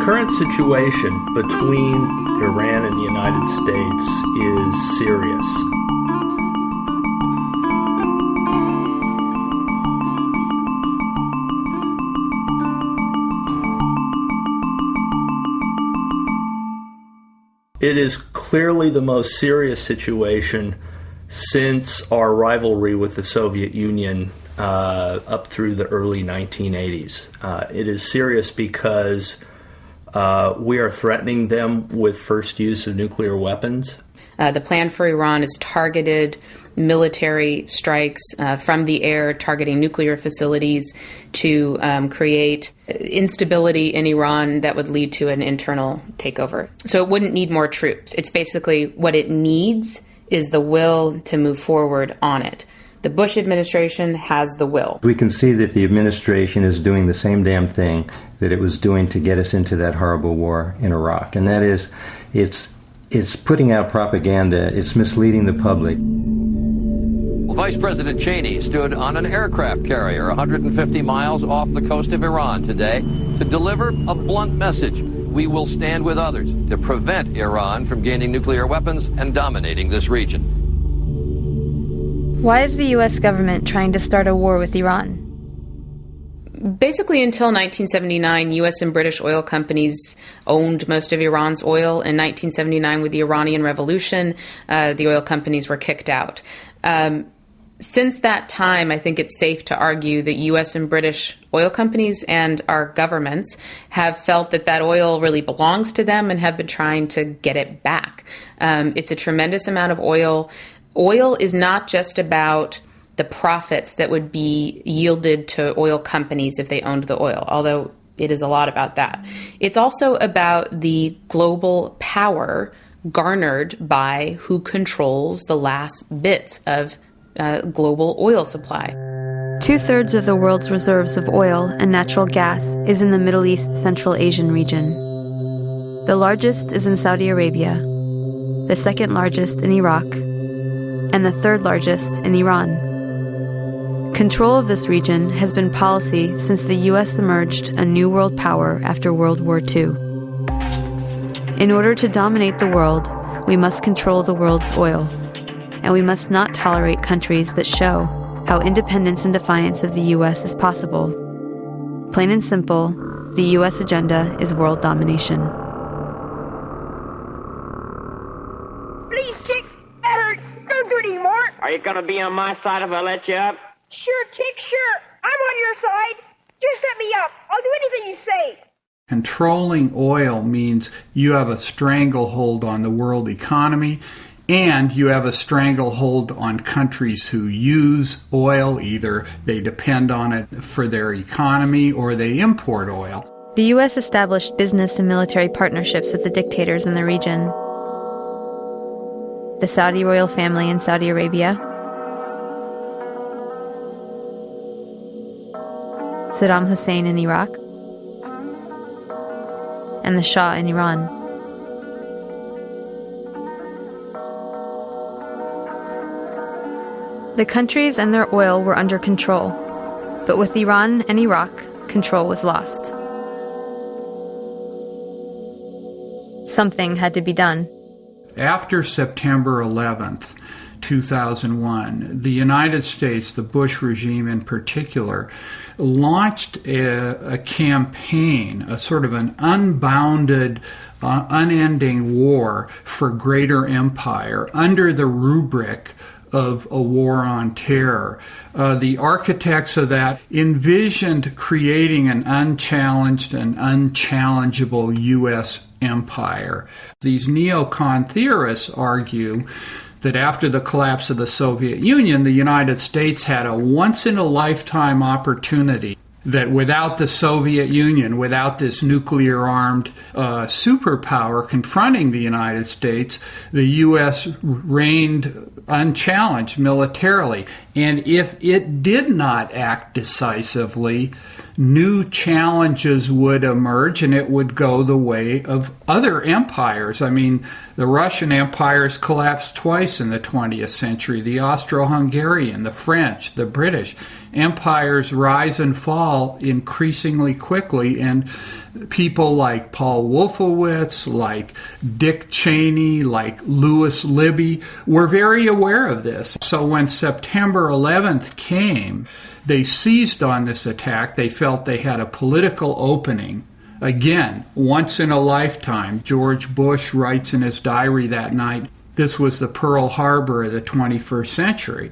current situation between Iran and the United States is serious. It is clearly the most serious situation since our rivalry with the Soviet Union up through the early 1980s. It is serious because we are threatening them with first use of nuclear weapons. The plan for Iran is targeted military strikes from the air, targeting nuclear facilities to create instability in Iran that would lead to an internal takeover. So it wouldn't need more troops. It's basically what it needs is the will to move forward on it. The Bush administration has the will. We can see that the administration is doing the same damn thing that it was doing to get us into that horrible war in Iraq. And that is, it's putting out propaganda, it's misleading the public. Vice President Cheney stood on an aircraft carrier 150 miles off the coast of Iran today to deliver a blunt message. We will stand with others to prevent Iran from gaining nuclear weapons and dominating this region. Why is the U.S. government trying to start a war with Iran? Basically, until 1979, U.S. and British oil companies owned most of Iran's oil. In 1979, with the Iranian Revolution, the oil companies were kicked out. Since that time, I think it's safe to argue that U.S. and British oil companies and our governments have felt that that oil really belongs to them and have been trying to get it back. It's a tremendous amount of oil. Oil is not just about the profits that would be yielded to oil companies if they owned the oil, although it is a lot about that. It's also about the global power garnered by who controls the last bits of global oil supply. 2/3 of the world's reserves of oil and natural gas is in the Middle East Central Asian region. The largest is in Saudi Arabia, the second largest in Iraq, and the third largest in Iran. Control of this region has been policy since the U.S. emerged a new world power after World War II. In order to dominate the world, we must control the world's oil, and we must not tolerate countries that show how independence and defiance of the U.S. is possible. Plain and simple, the U.S. agenda is world domination. Please, Chick, that hurts. Don't do it anymore. Are you going to be on my side if I let you up? Sure, Chick, sure. I'm on your side. Just set me up. I'll do anything you say. Controlling oil means you have a stranglehold on the world economy, and you have a stranglehold on countries who use oil. Either they depend on it for their economy or they import oil. The U.S. established business and military partnerships with the dictators in the region. The Saudi royal family in Saudi Arabia, Saddam Hussein in Iraq, and the Shah in Iran. The countries and their oil were under control, but with Iran and Iraq, control was lost. Something had to be done. After September 11th, 2001, the United States, the Bush regime in particular, launched a campaign, a sort of an unbounded, unending war for greater empire under the rubric of a war on terror. The architects of that envisioned creating an unchallenged and unchallengeable U.S. empire. These neocon theorists argue that after the collapse of the Soviet Union, the United States had a once-in-a-lifetime opportunity that without the Soviet Union, without this nuclear-armed superpower confronting the United States, the U.S. reigned unchallenged militarily. And if it did not act decisively, new challenges would emerge and it would go the way of other empires. I mean, the Russian empires collapsed twice in the 20th century. The Austro-Hungarian, the French, the British empires rise and fall increasingly quickly, and people like Paul Wolfowitz, like Dick Cheney, like Louis Libby were very aware of this. So when September 11th came, they seized on this attack. They felt they had a political opening. Again, once in a lifetime. George Bush writes in his diary that night, this was the Pearl Harbor of the 21st century.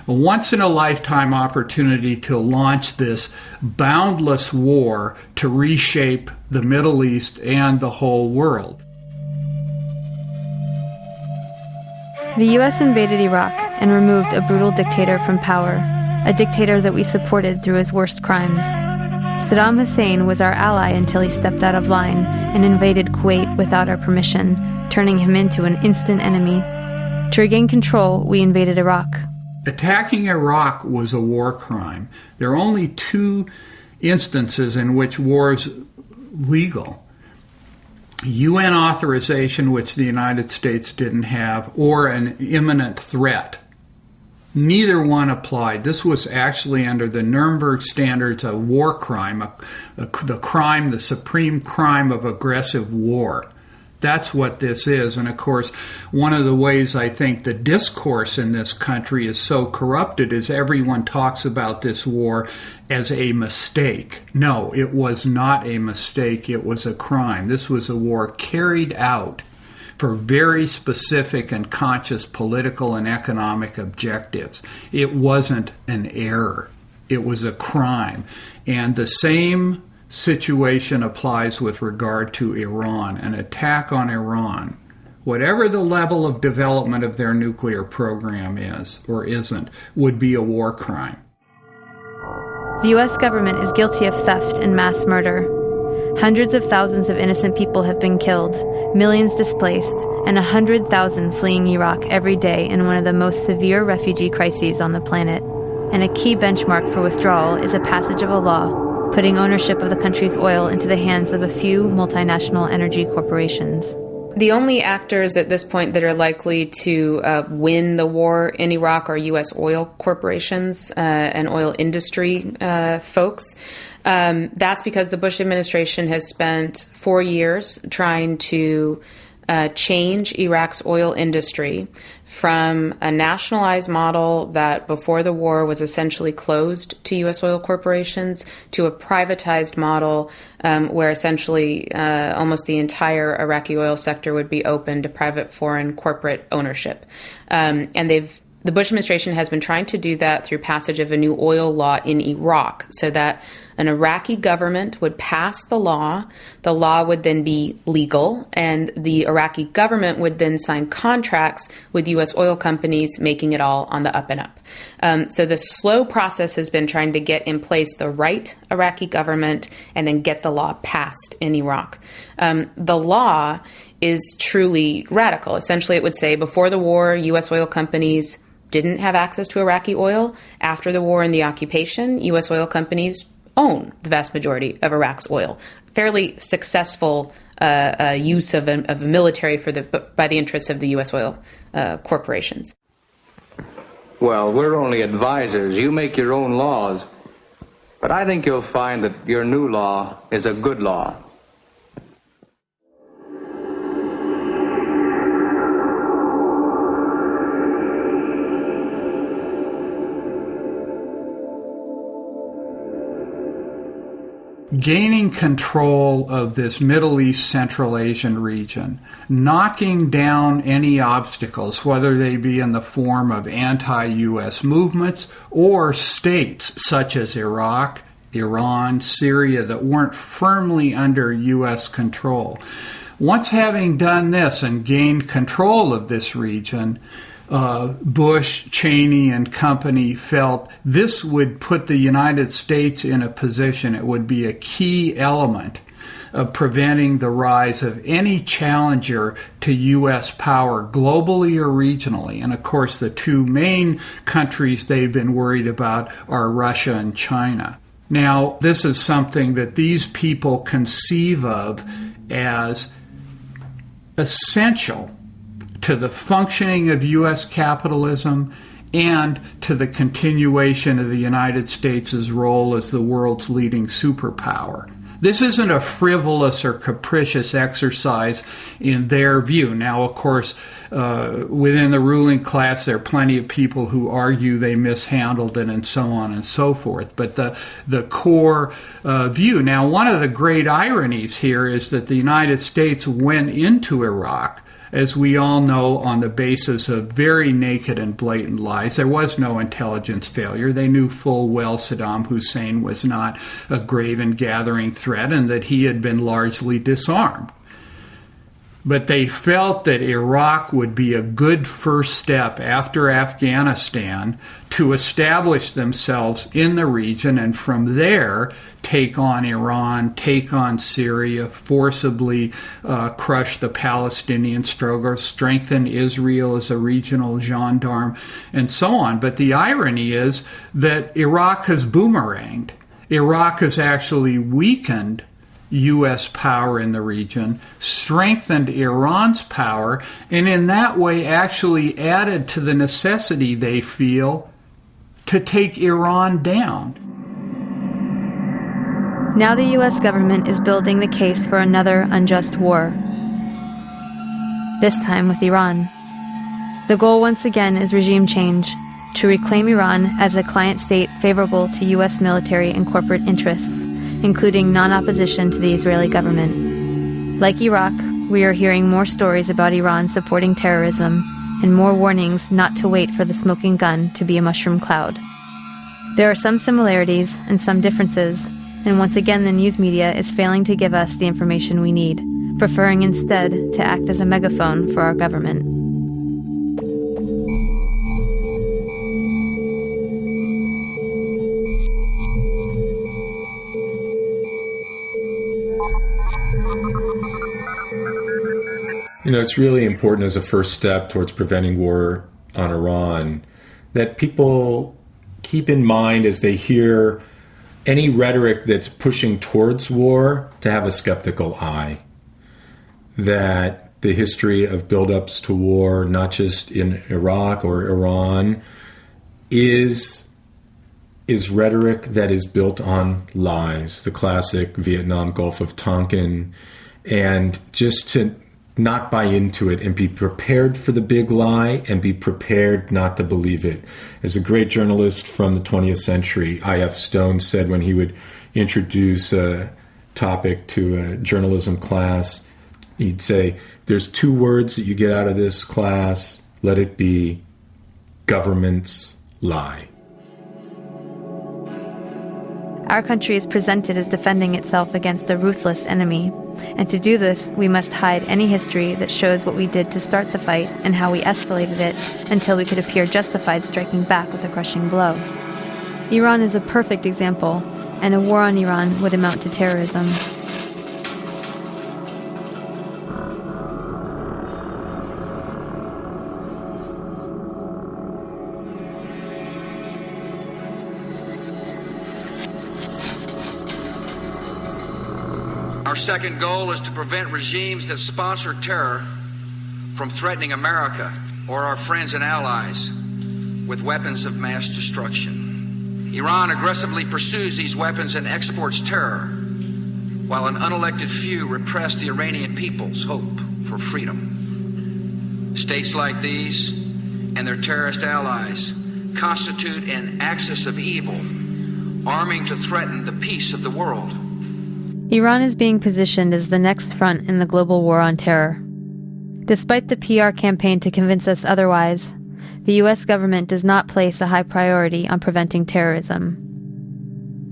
A once-in-a-lifetime opportunity to launch this boundless war to reshape the Middle East and the whole world. The U.S. invaded Iraq and removed a brutal dictator from power, a dictator that we supported through his worst crimes. Saddam Hussein was our ally until he stepped out of line and invaded Kuwait without our permission, turning him into an instant enemy. To regain control, we invaded Iraq. Attacking Iraq was a war crime. There are only two instances in which war is legal. UN authorization, which the United States didn't have, or an imminent threat. Neither one applied. This was actually under the Nuremberg standards a war crime, the supreme crime of aggressive war. That's what this is. And of course, one of the ways I think the discourse in this country is so corrupted is everyone talks about this war as a mistake. No, it was not a mistake. It was a crime. This was a war carried out for very specific and conscious political and economic objectives. It wasn't an error. It was a crime. And the same situation applies with regard to Iran. An attack on Iran, whatever the level of development of their nuclear program is or isn't, would be a war crime. The U.S. government is guilty of theft and mass murder. Hundreds of thousands of innocent people have been killed, millions displaced, and 100,000 fleeing Iraq every day in one of the most severe refugee crises on the planet. And a key benchmark for withdrawal is a passage of a law putting ownership of the country's oil into the hands of a few multinational energy corporations. The only actors at this point that are likely to win the war in Iraq are U.S. oil corporations and oil industry folks. That's because the Bush administration has spent 4 years trying to change Iraq's oil industry from a nationalized model that before the war was essentially closed to U.S. oil corporations to a privatized model where essentially almost the entire Iraqi oil sector would be open to private foreign corporate ownership. The Bush administration has been trying to do that through passage of a new oil law in Iraq so that an Iraqi government would pass the law would then be legal, and the Iraqi government would then sign contracts with U.S. oil companies, making it all on the up and up. So the slow process has been trying to get in place the right Iraqi government and then get the law passed in Iraq. The law is truly radical. Essentially, it would say before the war, U.S. oil companies didn't have access to Iraqi oil. After the war and the occupation, U.S. oil companies own the vast majority of Iraq's oil. Fairly successful use of a military by the interests of the U.S. oil corporations. Well, we're only advisors. You make your own laws. But I think you'll find that your new law is a good law. Gaining control of this Middle East Central Asian region, knocking down any obstacles, whether they be in the form of anti-U.S. movements or states such as Iraq, Iran, Syria that weren't firmly under U.S. control. Once having done this and gained control of this region, Bush, Cheney, and company felt this would put the United States in a position, it would be a key element of preventing the rise of any challenger to U.S. power globally or regionally. And of course, the two main countries they've been worried about are Russia and China. Now, this is something that these people conceive of as essential to the functioning of U.S. capitalism and to the continuation of the United States' role as the world's leading superpower. This isn't a frivolous or capricious exercise in their view. Now, of course, within the ruling class, there are plenty of people who argue they mishandled it and so on and so forth. But the core view. Now, one of the great ironies here is that the United States went into Iraq, as we all know, on the basis of very naked and blatant lies. There was no intelligence failure. They knew full well Saddam Hussein was not a grave and gathering threat and that he had been largely disarmed. But they felt that Iraq would be a good first step after Afghanistan to establish themselves in the region and from there take on Iran, take on Syria, forcibly crush the Palestinian struggle, strengthen Israel as a regional gendarme, and so on. But the irony is that Iraq has boomeranged. Iraq has actually weakened U.S. power in the region, strengthened Iran's power, and in that way actually added to the necessity they feel to take Iran down. Now the U.S. government is building the case for another unjust war, this time with Iran. The goal once again is regime change, to reclaim Iran as a client state favorable to U.S. military and corporate interests, including non-opposition to the Israeli government. Like Iraq, we are hearing more stories about Iran supporting terrorism and more warnings not to wait for the smoking gun to be a mushroom cloud. There are some similarities and some differences, and once again the news media is failing to give us the information we need, preferring instead to act as a megaphone for our government. You know, it's really important as a first step towards preventing war on Iran that people keep in mind as they hear any rhetoric that's pushing towards war to have a skeptical eye. That the history of buildups to war, not just in Iraq or Iran, is rhetoric that is built on lies, the classic Vietnam Gulf of Tonkin, and just to not buy into it and be prepared for the big lie and be prepared not to believe it. As a great journalist from the 20th century, I.F. Stone said when he would introduce a topic to a journalism class, he'd say, there's two words that you get out of this class, let it be governments lie. Our country is presented as defending itself against a ruthless enemy, and to do this, we must hide any history that shows what we did to start the fight and how we escalated it until we could appear justified striking back with a crushing blow. Iran is a perfect example, and a war on Iran would amount to terrorism. Our second goal is to prevent regimes that sponsor terror from threatening America or our friends and allies with weapons of mass destruction. Iran aggressively pursues these weapons and exports terror, while an unelected few repress the Iranian people's hope for freedom. States like these and their terrorist allies constitute an axis of evil, arming to threaten the peace of the world. Iran is being positioned as the next front in the global war on terror. Despite the PR campaign to convince us otherwise, the U.S. government does not place a high priority on preventing terrorism.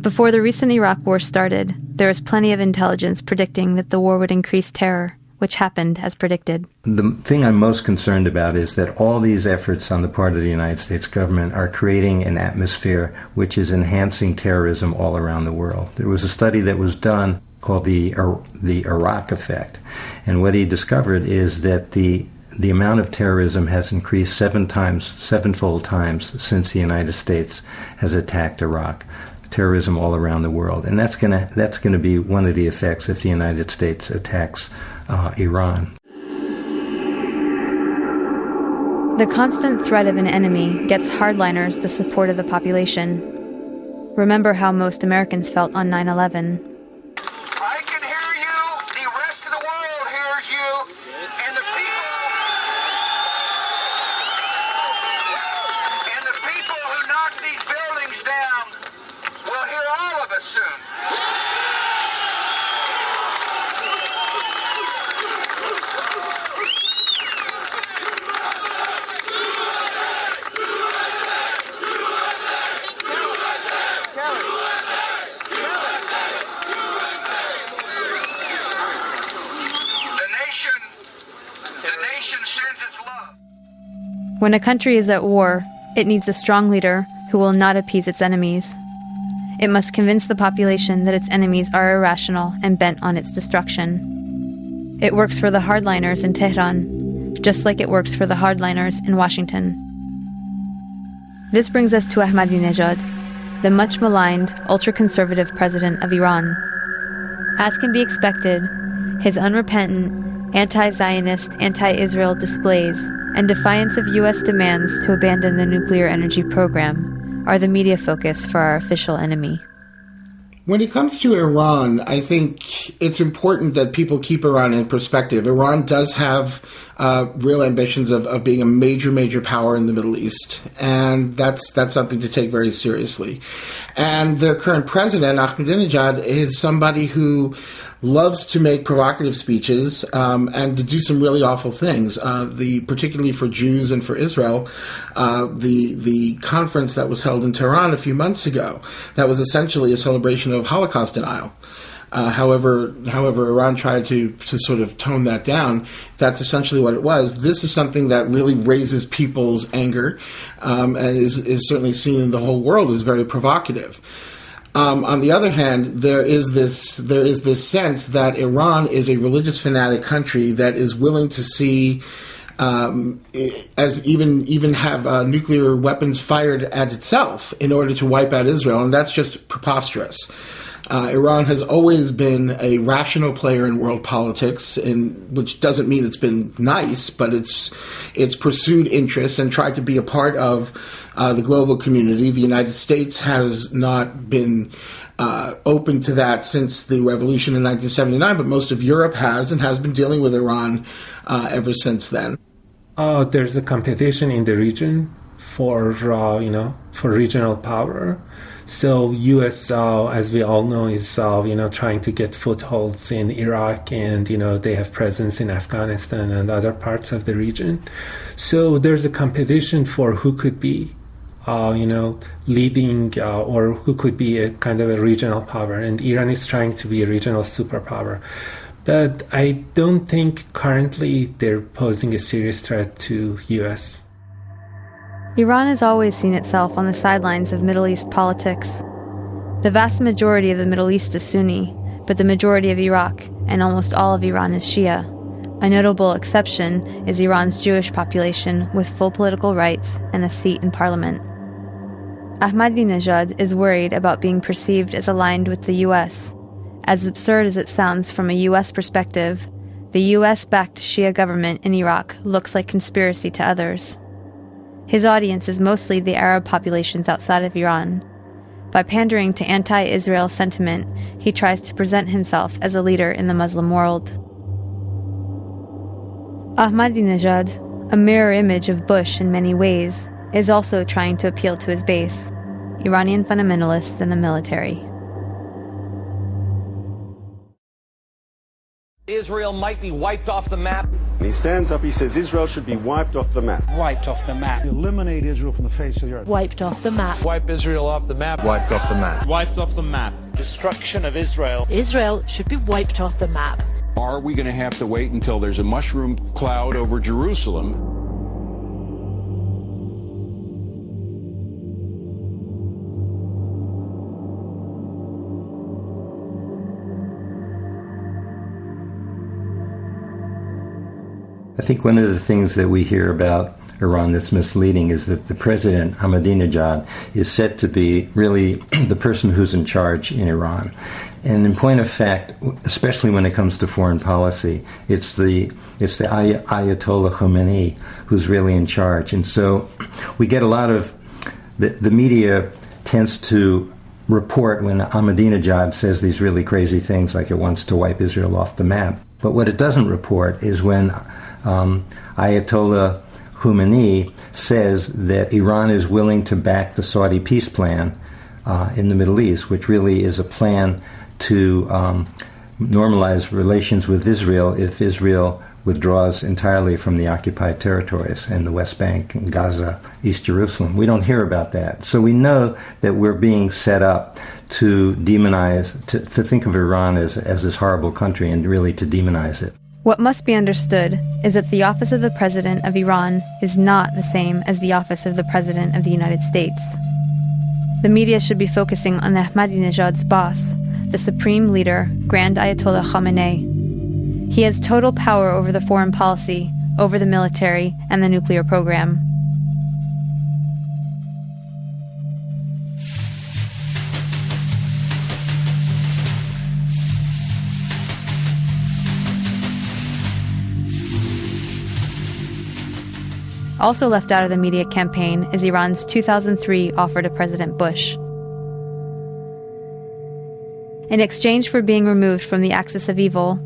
Before the recent Iraq war started, there was plenty of intelligence predicting that the war would increase terror, which happened as predicted. The thing I'm most concerned about is that all these efforts on the part of the United States government are creating an atmosphere which is enhancing terrorism all around the world. There was a study that was done called the Iraq effect, and what he discovered is that the amount of terrorism has increased sevenfold times since the United States has attacked Iraq. Terrorism all around the world, and that's gonna be one of the effects if the United States attacks Iran. The constant threat of an enemy gets hardliners the support of the population. Remember how most Americans felt on 9/11. nation sends its love. When a country is at war, it needs a strong leader who will not appease its enemies. It must convince the population that its enemies are irrational and bent on its destruction. It works for the hardliners in Tehran, just like it works for the hardliners in Washington. This brings us to Ahmadinejad, the much-maligned, ultra-conservative president of Iran. As can be expected, his unrepentant, anti-Zionist, anti-Israel displays and defiance of U.S. demands to abandon the nuclear energy program are the media focus for our official enemy. When it comes to Iran, I think it's important that people keep Iran in perspective. Iran does have real ambitions of being a major power in the Middle East, and that's something to take very seriously. And their current president, Ahmadinejad, is somebody who loves to make provocative speeches and to do some really awful things. Particularly for Jews and for Israel, the conference that was held in Tehran a few months ago, that was essentially a celebration of Holocaust denial. However, Iran tried to sort of tone that down. That's essentially what it was. This is something that really raises people's anger, and is certainly seen in the whole world as very provocative. On the other hand, there is this sense that Iran is a religious fanatic country that is willing to see as even have nuclear weapons fired at itself in order to wipe out Israel, and that's just preposterous. Iran has always been a rational player in world politics, which doesn't mean it's been nice, but it's pursued interests and tried to be a part of the global community. The United States has not been open to that since the revolution in 1979, but most of Europe has, and has been dealing with Iran ever since then. There's a competition in the region for regional power. So U.S., as we all know, is trying to get footholds in Iraq, and they have presence in Afghanistan and other parts of the region. So there's a competition for who could be, leading or who could be a kind of a regional power, and Iran is trying to be a regional superpower. But I don't think currently they're posing a serious threat to U.S. Iran has always seen itself on the sidelines of Middle East politics. The vast majority of the Middle East is Sunni, but the majority of Iraq and almost all of Iran is Shia. A notable exception is Iran's Jewish population with full political rights and a seat in parliament. Ahmadinejad is worried about being perceived as aligned with the U.S. As absurd as it sounds from a U.S. perspective, the U.S.-backed Shia government in Iraq looks like conspiracy to others. His audience is mostly the Arab populations outside of Iran. By pandering to anti-Israel sentiment, he tries to present himself as a leader in the Muslim world. Ahmadinejad, a mirror image of Bush in many ways, is also trying to appeal to his base, Iranian fundamentalists and the military. Israel might be wiped off the map. And he stands up, he says Israel should be wiped off the map. Wiped off the map. Eliminate Israel from the face of the earth. Wiped off the map. Wipe Israel off the map. Wiped off the map. Wiped off the map. Destruction of Israel. Israel should be wiped off the map. Are we going to have to wait until there's a mushroom cloud over Jerusalem? I think one of the things that we hear about Iran that's misleading is that the president, Ahmadinejad, is said to be really the person who's in charge in Iran. And in point of fact, especially when it comes to foreign policy, it's the Ayatollah Khomeini who's really in charge. And so we get a lot of, the media tends to report when Ahmadinejad says these really crazy things like it wants to wipe Israel off the map. But what it doesn't report is when Ayatollah Khomeini says that Iran is willing to back the Saudi peace plan in the Middle East, which really is a plan to normalize relations with Israel if Israel withdraws entirely from the occupied territories and the West Bank and Gaza, East Jerusalem. We don't hear about that. So we know that we're being set up to demonize, to think of Iran as this horrible country and really to demonize it. What must be understood is that the office of the President of Iran is not the same as the office of the President of the United States. The media should be focusing on Ahmadinejad's boss, the supreme leader, Grand Ayatollah Khamenei. He has total power over the foreign policy, over the military, and the nuclear program. Also left out of the media campaign is Iran's 2003 offer to President Bush. In exchange for being removed from the axis of evil,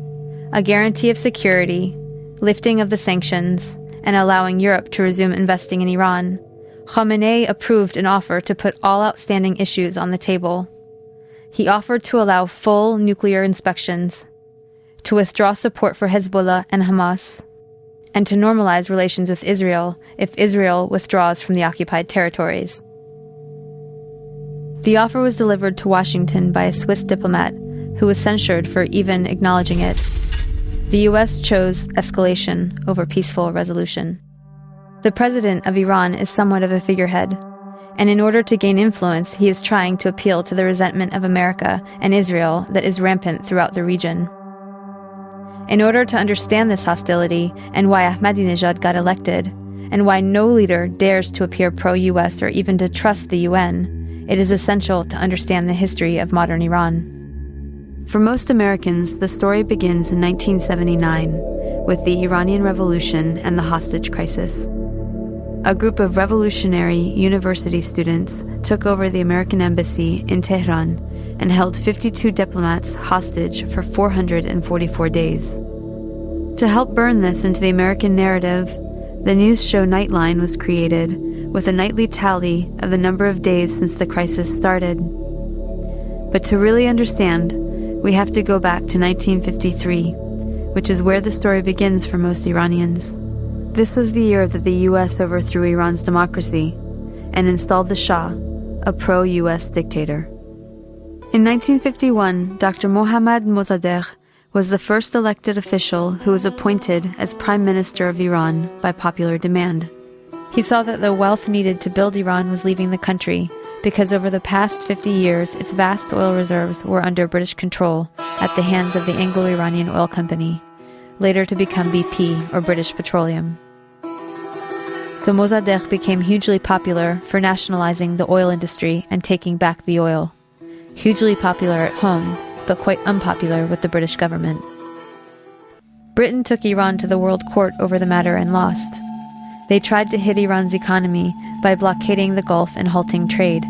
a guarantee of security, lifting of the sanctions, and allowing Europe to resume investing in Iran, Khamenei approved an offer to put all outstanding issues on the table. He offered to allow full nuclear inspections, to withdraw support for Hezbollah and Hamas, and to normalize relations with Israel if Israel withdraws from the occupied territories. The offer was delivered to Washington by a Swiss diplomat who was censured for even acknowledging it. The US chose escalation over peaceful resolution. The president of Iran is somewhat of a figurehead, and in order to gain influence, he is trying to appeal to the resentment of America and Israel that is rampant throughout the region. In order to understand this hostility and why Ahmadinejad got elected, and why no leader dares to appear pro-US or even to trust the UN, it is essential to understand the history of modern Iran. For most Americans, the story begins in 1979 with the Iranian Revolution and the hostage crisis. A group of revolutionary university students took over the American embassy in Tehran and held 52 diplomats hostage for 444 days. To help burn this into the American narrative, the news show Nightline was created with a nightly tally of the number of days since the crisis started. But to really understand, we have to go back to 1953, which is where the story begins for most Iranians. This was the year that the US overthrew Iran's democracy and installed the Shah, a pro-US dictator. In 1951, Dr. Mohammad Mossadegh was the first elected official who was appointed as Prime Minister of Iran by popular demand. He saw that the wealth needed to build Iran was leaving the country because over the past 50 years, its vast oil reserves were under British control at the hands of the Anglo-Iranian Oil Company, later to become BP, or British Petroleum. So Mossadegh became hugely popular for nationalizing the oil industry and taking back the oil. Hugely popular at home, but quite unpopular with the British government. Britain took Iran to the World Court over the matter and lost. They tried to hit Iran's economy by blockading the Gulf and halting trade.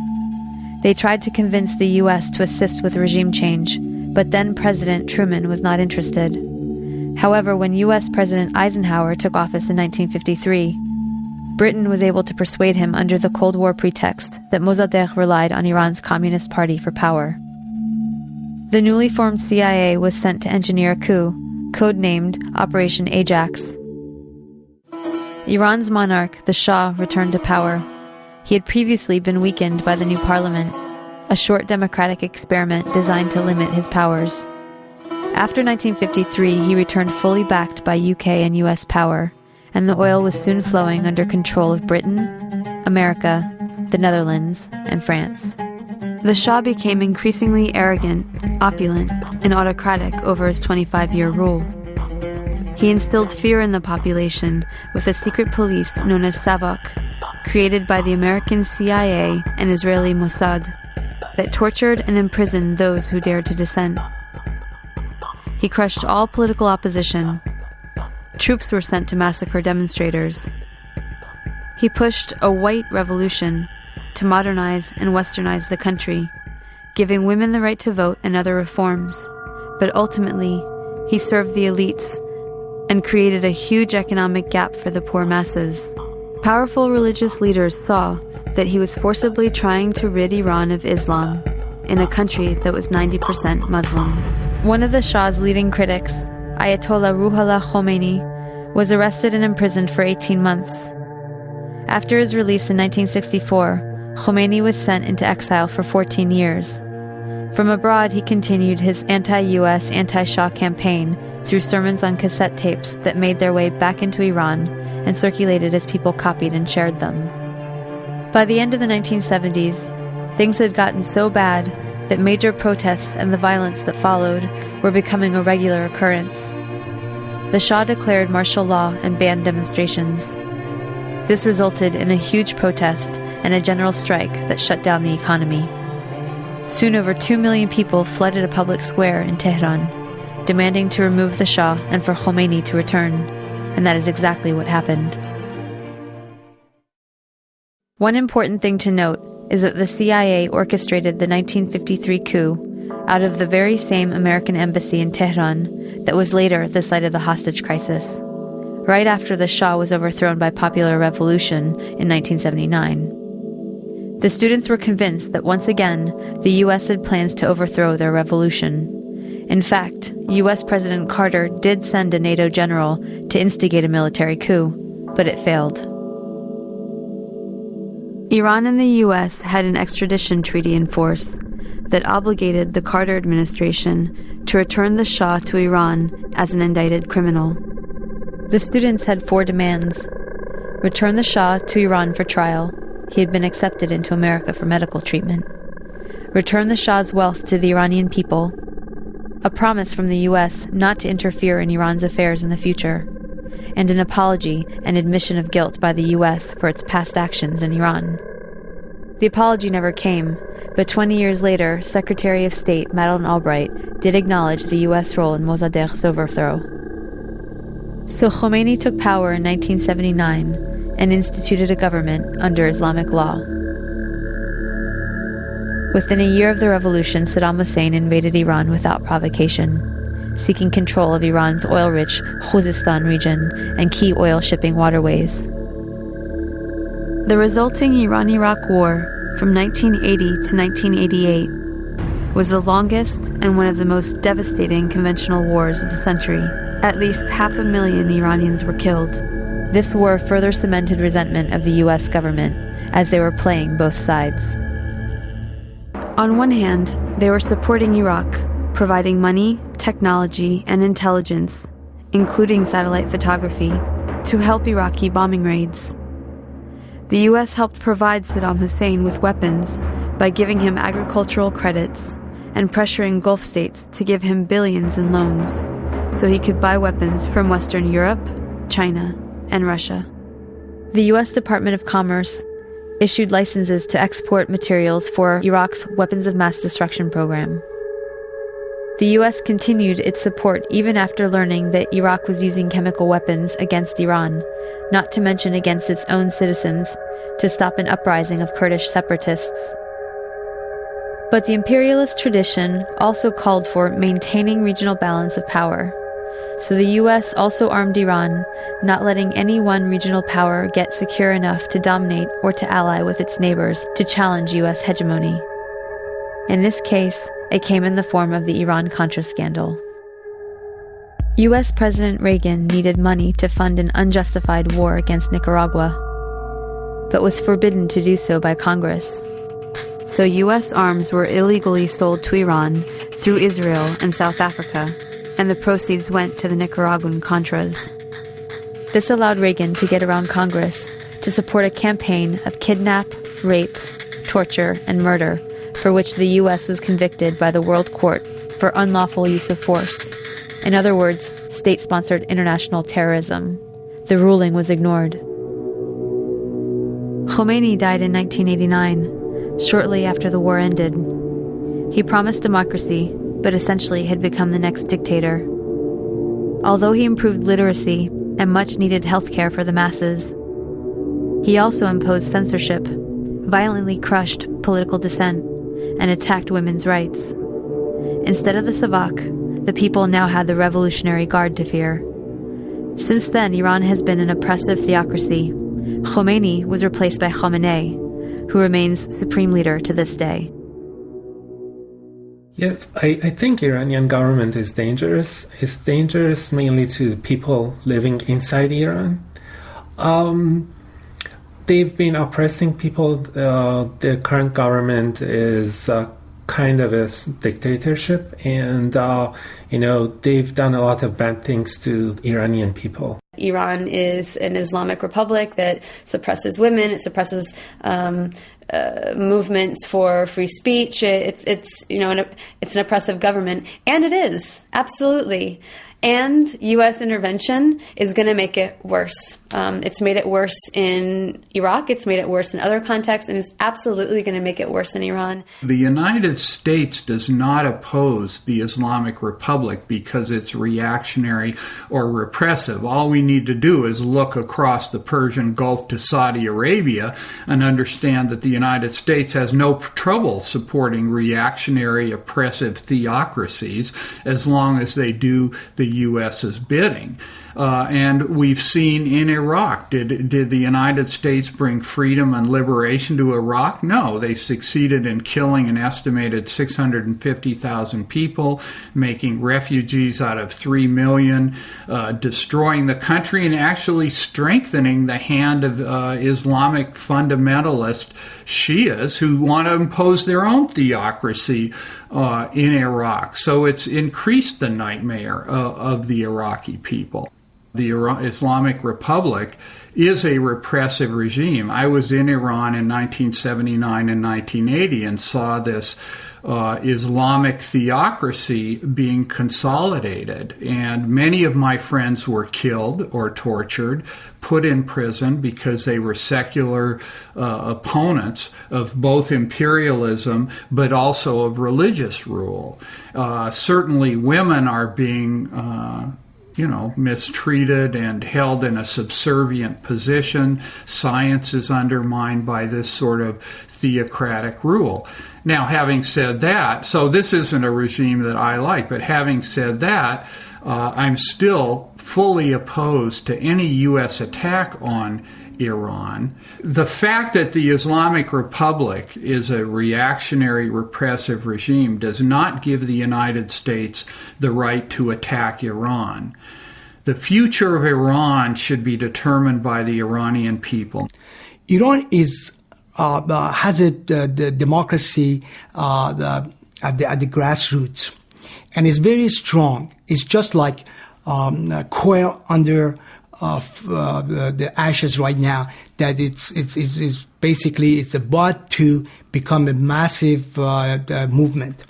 They tried to convince the US to assist with regime change, but then President Truman was not interested. However, when US President Eisenhower took office in 1953, Britain was able to persuade him under the Cold War pretext that Mossadegh relied on Iran's Communist Party for power. The newly formed CIA was sent to engineer a coup, codenamed Operation Ajax. Iran's monarch, the Shah, returned to power. He had previously been weakened by the new parliament, a short democratic experiment designed to limit his powers. After 1953, he returned fully backed by UK and US power, and the oil was soon flowing under control of Britain, America, the Netherlands, and France. The Shah became increasingly arrogant, opulent, and autocratic over his 25-year rule. He instilled fear in the population with a secret police known as Savak, created by the American CIA and Israeli Mossad, that tortured and imprisoned those who dared to dissent. He crushed all political opposition. Troops were sent to massacre demonstrators. He pushed a white revolution to modernize and westernize the country, giving women the right to vote and other reforms. But ultimately, he served the elites and created a huge economic gap for the poor masses. Powerful religious leaders saw that he was forcibly trying to rid Iran of Islam in a country that was 90% Muslim. One of the Shah's leading critics, Ayatollah Ruhollah Khomeini, was arrested and imprisoned for 18 months. After his release in 1964, Khomeini was sent into exile for 14 years. From abroad, he continued his anti-US, anti-Shah campaign through sermons on cassette tapes that made their way back into Iran and circulated as people copied and shared them. By the end of the 1970s, things had gotten so bad that major protests and the violence that followed were becoming a regular occurrence. The Shah declared martial law and banned demonstrations. This resulted in a huge protest and a general strike that shut down the economy. Soon over 2 million people flooded a public square in Tehran, demanding to remove the Shah and for Khomeini to return, and that is exactly what happened. One important thing to note is that the CIA orchestrated the 1953 coup out of the very same American embassy in Tehran that was later the site of the hostage crisis, right after the Shah was overthrown by popular revolution in 1979. The students were convinced that once again, the U.S. had plans to overthrow their revolution. In fact, U.S. President Carter did send a NATO general to instigate a military coup, but it failed. Iran and the U.S. had an extradition treaty in force that obligated the Carter administration to return the Shah to Iran as an indicted criminal. The students had 4 demands: return the Shah to Iran for trial. He had been accepted into America for medical treatment. Return the Shah's wealth to the Iranian people. A promise from the U.S. not to interfere in Iran's affairs in the future. And an apology and admission of guilt by the U.S. for its past actions in Iran. The apology never came, but 20 years later, Secretary of State Madeleine Albright did acknowledge the U.S. role in Mossadegh's overthrow. So Khomeini took power in 1979 and instituted a government under Islamic law. Within a year of the revolution, Saddam Hussein invaded Iran without provocation, seeking control of Iran's oil-rich Khuzestan region and key oil shipping waterways. The resulting Iran-Iraq War from 1980 to 1988 was the longest and one of the most devastating conventional wars of the century. At least 500,000 Iranians were killed. This war further cemented resentment of the U.S. government, as they were playing both sides. On one hand, they were supporting Iraq, providing money, technology, and intelligence, including satellite photography, to help Iraqi bombing raids. The U.S. helped provide Saddam Hussein with weapons by giving him agricultural credits and pressuring Gulf states to give him billions in loans, so he could buy weapons from Western Europe, China, and Russia. The U.S. Department of Commerce issued licenses to export materials for Iraq's weapons of mass destruction program. The U.S. continued its support even after learning that Iraq was using chemical weapons against Iran, not to mention against its own citizens, to stop an uprising of Kurdish separatists. But the imperialist tradition also called for maintaining regional balance of power. So the U.S. also armed Iran, not letting any one regional power get secure enough to dominate or to ally with its neighbors to challenge U.S. hegemony. In this case, it came in the form of the Iran-Contra scandal. U.S. President Reagan needed money to fund an unjustified war against Nicaragua, but was forbidden to do so by Congress. So U.S. arms were illegally sold to Iran through Israel and South Africa, and the proceeds went to the Nicaraguan Contras. This allowed Reagan to get around Congress to support a campaign of kidnap, rape, torture, and murder for which the U.S. was convicted by the World Court for unlawful use of force. In other words, state-sponsored international terrorism. The ruling was ignored. Khomeini died in 1989, shortly after the war ended. He promised democracy, but essentially had become the next dictator. Although he improved literacy and much-needed health care for the masses, he also imposed censorship, violently crushed political dissent, and attacked women's rights. Instead of the Savak, the people now had the Revolutionary Guard to fear. Since then, Iran has been an oppressive theocracy. Khomeini was replaced by Khamenei, who remains supreme leader to this day. Yes, I think Iranian government is dangerous. It's dangerous mainly to people living inside Iran. They've been oppressing people. The current government is kind of a dictatorship, and they've done a lot of bad things to Iranian people. Iran is an Islamic republic that suppresses women. It suppresses movements for free speech. It's an oppressive government, and it is absolutely. And U.S. intervention is going to make it worse. It's made it worse in Iraq. It's made it worse in other contexts, and it's absolutely going to make it worse in Iran. The United States does not oppose the Islamic Republic because it's reactionary or repressive. All we need to do is look across the Persian Gulf to Saudi Arabia and understand that the United States has no trouble supporting reactionary, oppressive theocracies as long as they do the U.S.'s bidding. And we've seen in Iraq, did the United States bring freedom and liberation to Iraq? No, they succeeded in killing an estimated 650,000 people, making refugees out of 3 million, destroying the country, and actually strengthening the hand of Islamic fundamentalist Shias who want to impose their own theocracy in Iraq. So it's increased the nightmare of the Iraqi people. The Islamic Republic is a repressive regime. I was in Iran in 1979 and 1980 and saw this Islamic theocracy being consolidated. And many of my friends were killed or tortured, put in prison because they were secular opponents of both imperialism but also of religious rule. Certainly women are being mistreated and held in a subservient position. Science is undermined by this sort of theocratic rule. Now, having said that, so this isn't a regime that I like, but having said that, I'm still fully opposed to any U.S. attack on Iran. The fact that the Islamic Republic is a reactionary, repressive regime does not give the United States the right to attack Iran. The future of Iran should be determined by the Iranian people. Iran has a democracy at the grassroots, and is very strong. It's just like coal under the ashes right now, that it's basically it's about to become a massive movement.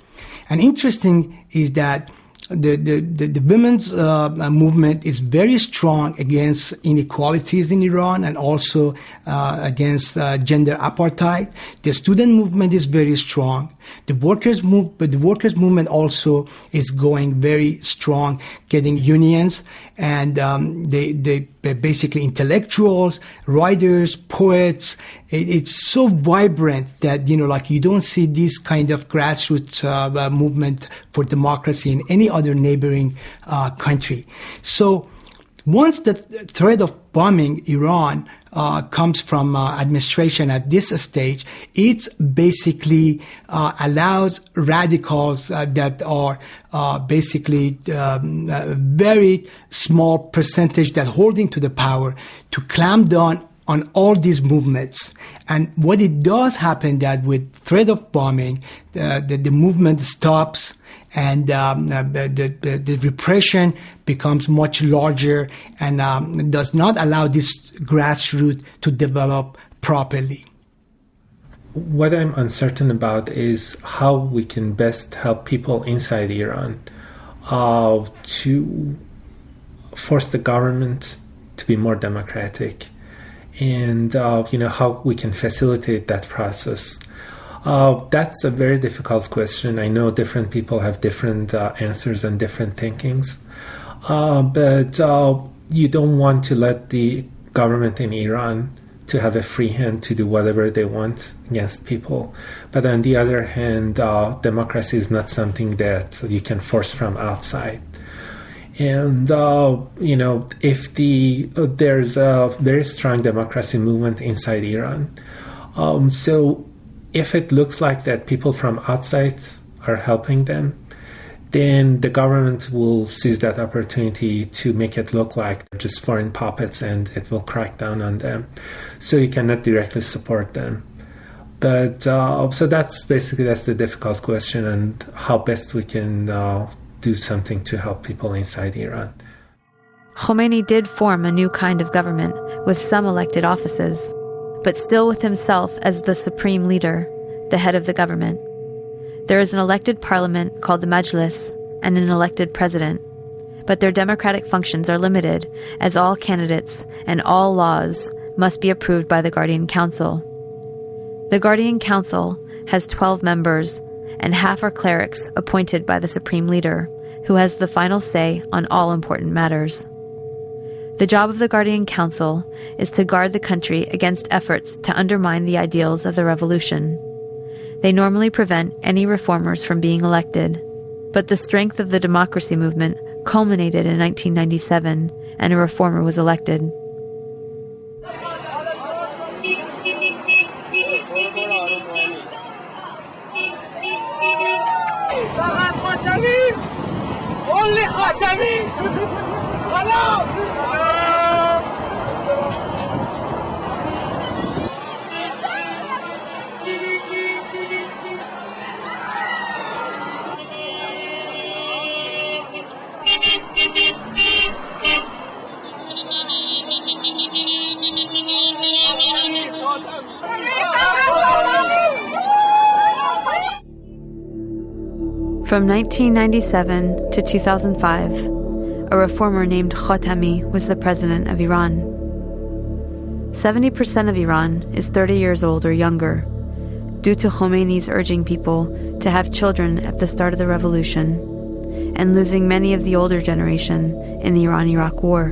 And interesting is that the women's movement is very strong against inequalities in Iran and also against gender apartheid. The student movement is very strong. The workers movement also is going very strong, getting unions, and they basically intellectuals, writers, poets. It's so vibrant that you don't see this kind of grassroots movement for democracy in any other neighboring country. So once the threat of bombing Iran comes from administration at this stage, it basically allows radicals that are basically very small percentage that holding to the power to clamp down on all these movements. And what it does happen that with threat of bombing, the movement stops, and the repression becomes much larger and does not allow this grassroots to develop properly. What I'm uncertain about is how we can best help people inside Iran to force the government to be more democratic, and how we can facilitate that process. That's a very difficult question. I know different people have different answers and different thinkings, but you don't want to let the government in Iran to have a free hand to do whatever they want against people. But on the other hand, democracy is not something that you can force from outside. And, if there's a very strong democracy movement inside Iran, so if it looks like that people from outside are helping them, then the government will seize that opportunity to make it look like just foreign puppets, and it will crack down on them. So you cannot directly support them. But so that's the difficult question, and how best we can do something to help people inside Iran. Khomeini did form a new kind of government with some elected offices, but still with himself as the supreme leader, the head of the government. There is an elected parliament called the Majlis and an elected president, but their democratic functions are limited, as all candidates and all laws must be approved by the Guardian Council. The Guardian Council has 12 members, and half are clerics appointed by the supreme leader, who has the final say on all important matters. The job of the Guardian Council is to guard the country against efforts to undermine the ideals of the revolution. They normally prevent any reformers from being elected, but the strength of the democracy movement culminated in 1997, and a reformer was elected. Only Khatami! Salam! From 1997 to 2005, a reformer named Khatami was the president of Iran. 70% of Iran is 30 years old or younger, due to Khomeini's urging people to have children at the start of the revolution, and losing many of the older generation in the Iran-Iraq War.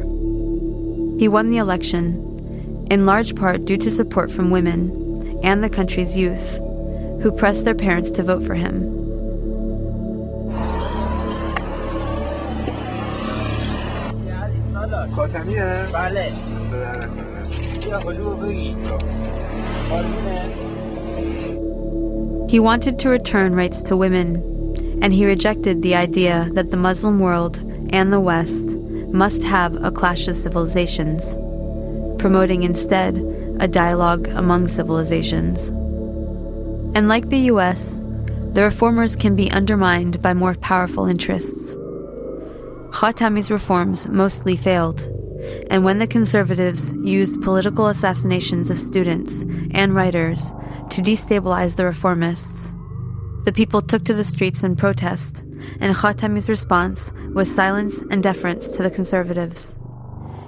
He won the election, in large part due to support from women and the country's youth, who pressed their parents to vote for him. He wanted to return rights to women, and he rejected the idea that the Muslim world and the West must have a clash of civilizations, promoting instead a dialogue among civilizations. And like the US, the reformers can be undermined by more powerful interests. Khatami's reforms mostly failed, and when the conservatives used political assassinations of students and writers to destabilize the reformists, the people took to the streets in protest, and Khatami's response was silence and deference to the conservatives.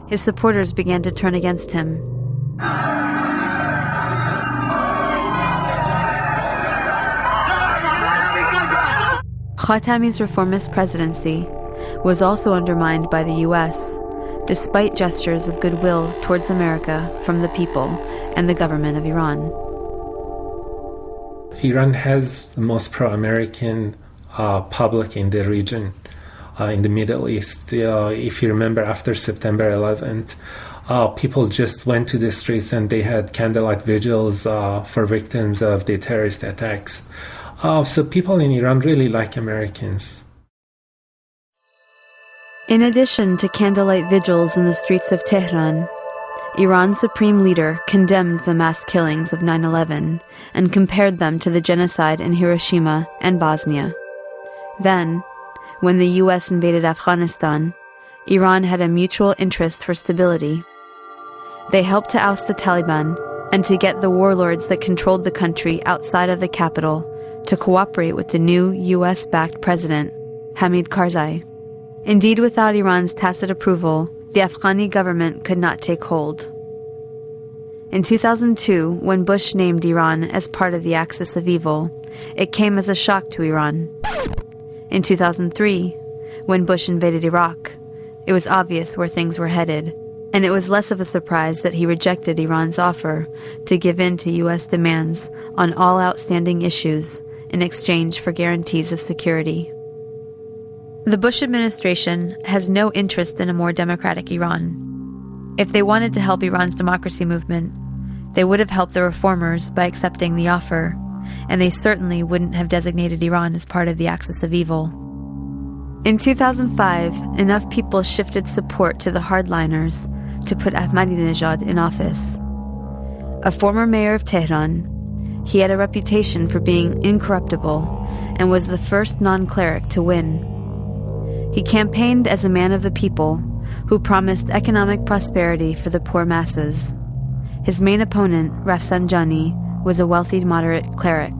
His supporters began to turn against him. Khatami's reformist presidency was also undermined by the US, despite gestures of goodwill towards America from the people and the government of Iran. Iran has the most pro-American public in the region, in the Middle East. If you remember, after September 11th, people just went to the streets and they had candlelight vigils for victims of the terrorist attacks. So people in Iran really like Americans. In addition to candlelight vigils in the streets of Tehran, Iran's supreme leader condemned the mass killings of 9/11 and compared them to the genocide in Hiroshima and Bosnia. Then, when the US invaded Afghanistan, Iran had a mutual interest for stability. They helped to oust the Taliban and to get the warlords that controlled the country outside of the capital to cooperate with the new US-backed president, Hamid Karzai. Indeed, without Iran's tacit approval, the Afghani government could not take hold. In 2002, when Bush named Iran as part of the Axis of Evil, it came as a shock to Iran. In 2003, when Bush invaded Iraq, it was obvious where things were headed, and it was less of a surprise that he rejected Iran's offer to give in to US demands on all outstanding issues in exchange for guarantees of security. The Bush administration has no interest in a more democratic Iran. If they wanted to help Iran's democracy movement, they would have helped the reformers by accepting the offer, and they certainly wouldn't have designated Iran as part of the Axis of Evil. In 2005, enough people shifted support to the hardliners to put Ahmadinejad in office. A former mayor of Tehran, He had a reputation for being incorruptible and was the first non-cleric to win. He campaigned as a man of the people who promised economic prosperity for the poor masses. His main opponent, Rafsanjani, was a wealthy moderate cleric,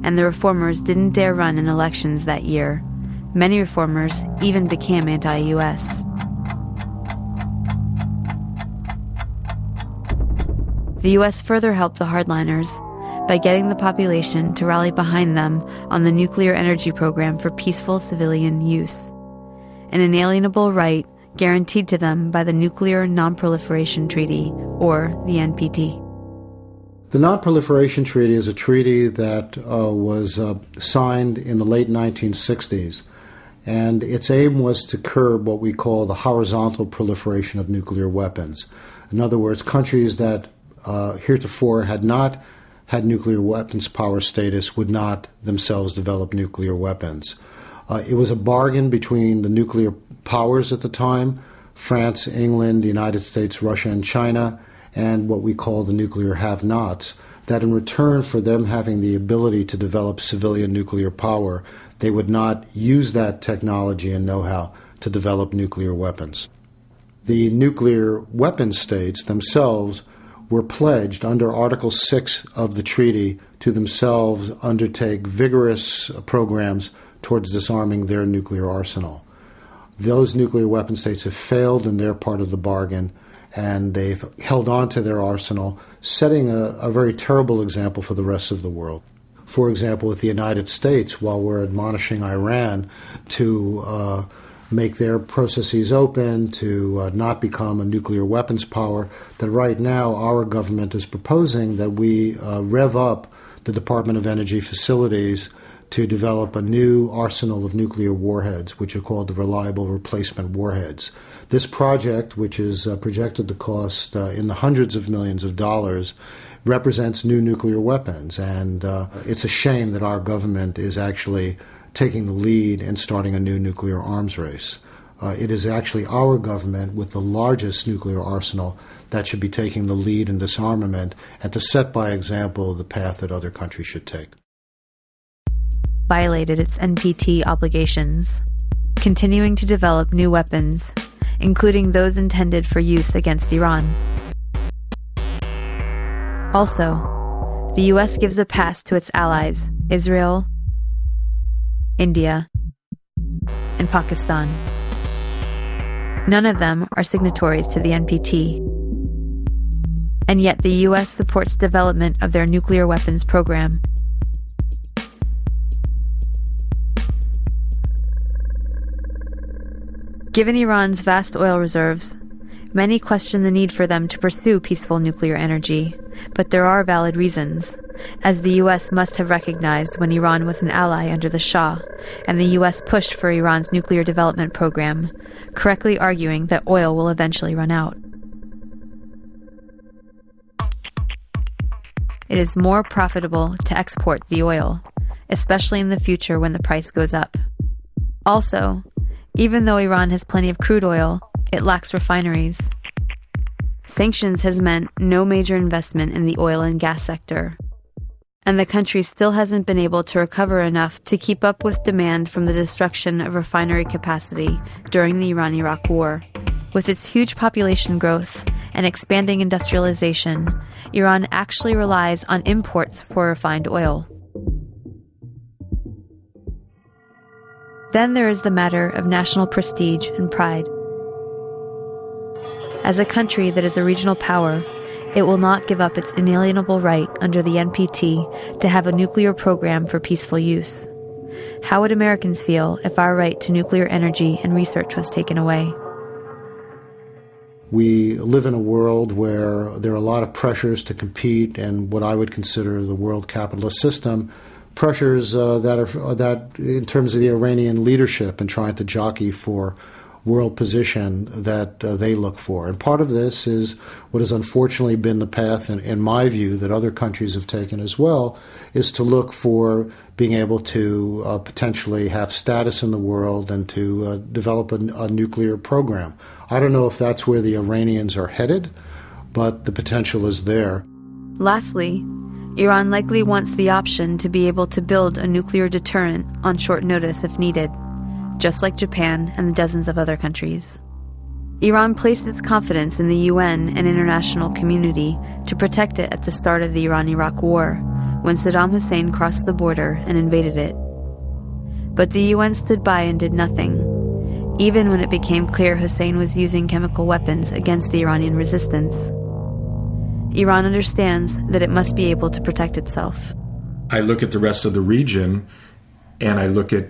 and the reformers didn't dare run in elections that year. Many reformers even became anti-US. The US further helped the hardliners by getting the population to rally behind them on the nuclear energy program for peaceful civilian use, an inalienable right guaranteed to them by the Nuclear Non-Proliferation Treaty, or the NPT. The Non-Proliferation Treaty is a treaty that was signed in the late 1960s, and its aim was to curb what we call the horizontal proliferation of nuclear weapons. In other words, countries that heretofore had not had nuclear weapons power status would not themselves develop nuclear weapons. It was a bargain between the nuclear powers at the time, France, England, the United States, Russia, and China, and what we call the nuclear have-nots, that in return for them having the ability to develop civilian nuclear power, they would not use that technology and know-how to develop nuclear weapons. The nuclear weapon states themselves were pledged under Article 6 of the treaty to themselves undertake vigorous programs towards disarming their nuclear arsenal. Those nuclear weapon states have failed in their part of the bargain, and they've held on to their arsenal, setting a very terrible example for the rest of the world. For example, with the United States, while we're admonishing Iran to make their processes open, to not become a nuclear weapons power, that right now our government is proposing that we rev up the Department of Energy facilities to develop a new arsenal of nuclear warheads, which are called the Reliable Replacement Warheads. This project, which is projected to cost in the hundreds of millions of dollars, represents new nuclear weapons, and it's a shame that our government is actually taking the lead in starting a new nuclear arms race. It is actually our government with the largest nuclear arsenal that should be taking the lead in disarmament and to set by example the path that other countries should take. Violated its NPT obligations, continuing to develop new weapons, including those intended for use against Iran. Also, the US gives a pass to its allies, Israel, India, and Pakistan. None of them are signatories to the NPT, and yet the US supports development of their nuclear weapons program. Given Iran's vast oil reserves, many question the need for them to pursue peaceful nuclear energy, but there are valid reasons, as the US must have recognized when Iran was an ally under the Shah, and the US pushed for Iran's nuclear development program, correctly arguing that oil will eventually run out. It is more profitable to export the oil, especially in the future when the price goes up. Also, even though Iran has plenty of crude oil, it lacks refineries. Sanctions has meant no major investment in the oil and gas sector, and the country still hasn't been able to recover enough to keep up with demand from the destruction of refinery capacity during the Iran-Iraq War. With its huge population growth and expanding industrialization, Iran actually relies on imports for refined oil. Then there is the matter of national prestige and pride. As a country that is a regional power, it will not give up its inalienable right under the NPT to have a nuclear program for peaceful use. How would Americans feel if our right to nuclear energy and research was taken away? We live in a world where there are a lot of pressures to compete in what I would consider the world capitalist system, pressures that in terms of the Iranian leadership and trying to jockey for world position that they look for. And part of this is what has unfortunately been the path, in my view, that other countries have taken as well, is to look for being able to potentially have status in the world and to develop a nuclear program. I don't know if that's where the Iranians are headed, but the potential is there. Lastly, Iran likely wants the option to be able to build a nuclear deterrent on short notice if needed, just like Japan and dozens of other countries. Iran placed its confidence in the UN and international community to protect it at the start of the Iran-Iraq War, when Saddam Hussein crossed the border and invaded it. But the UN stood by and did nothing, even when it became clear Hussein was using chemical weapons against the Iranian resistance. Iran understands that it must be able to protect itself. I look at the rest of the region, and I look at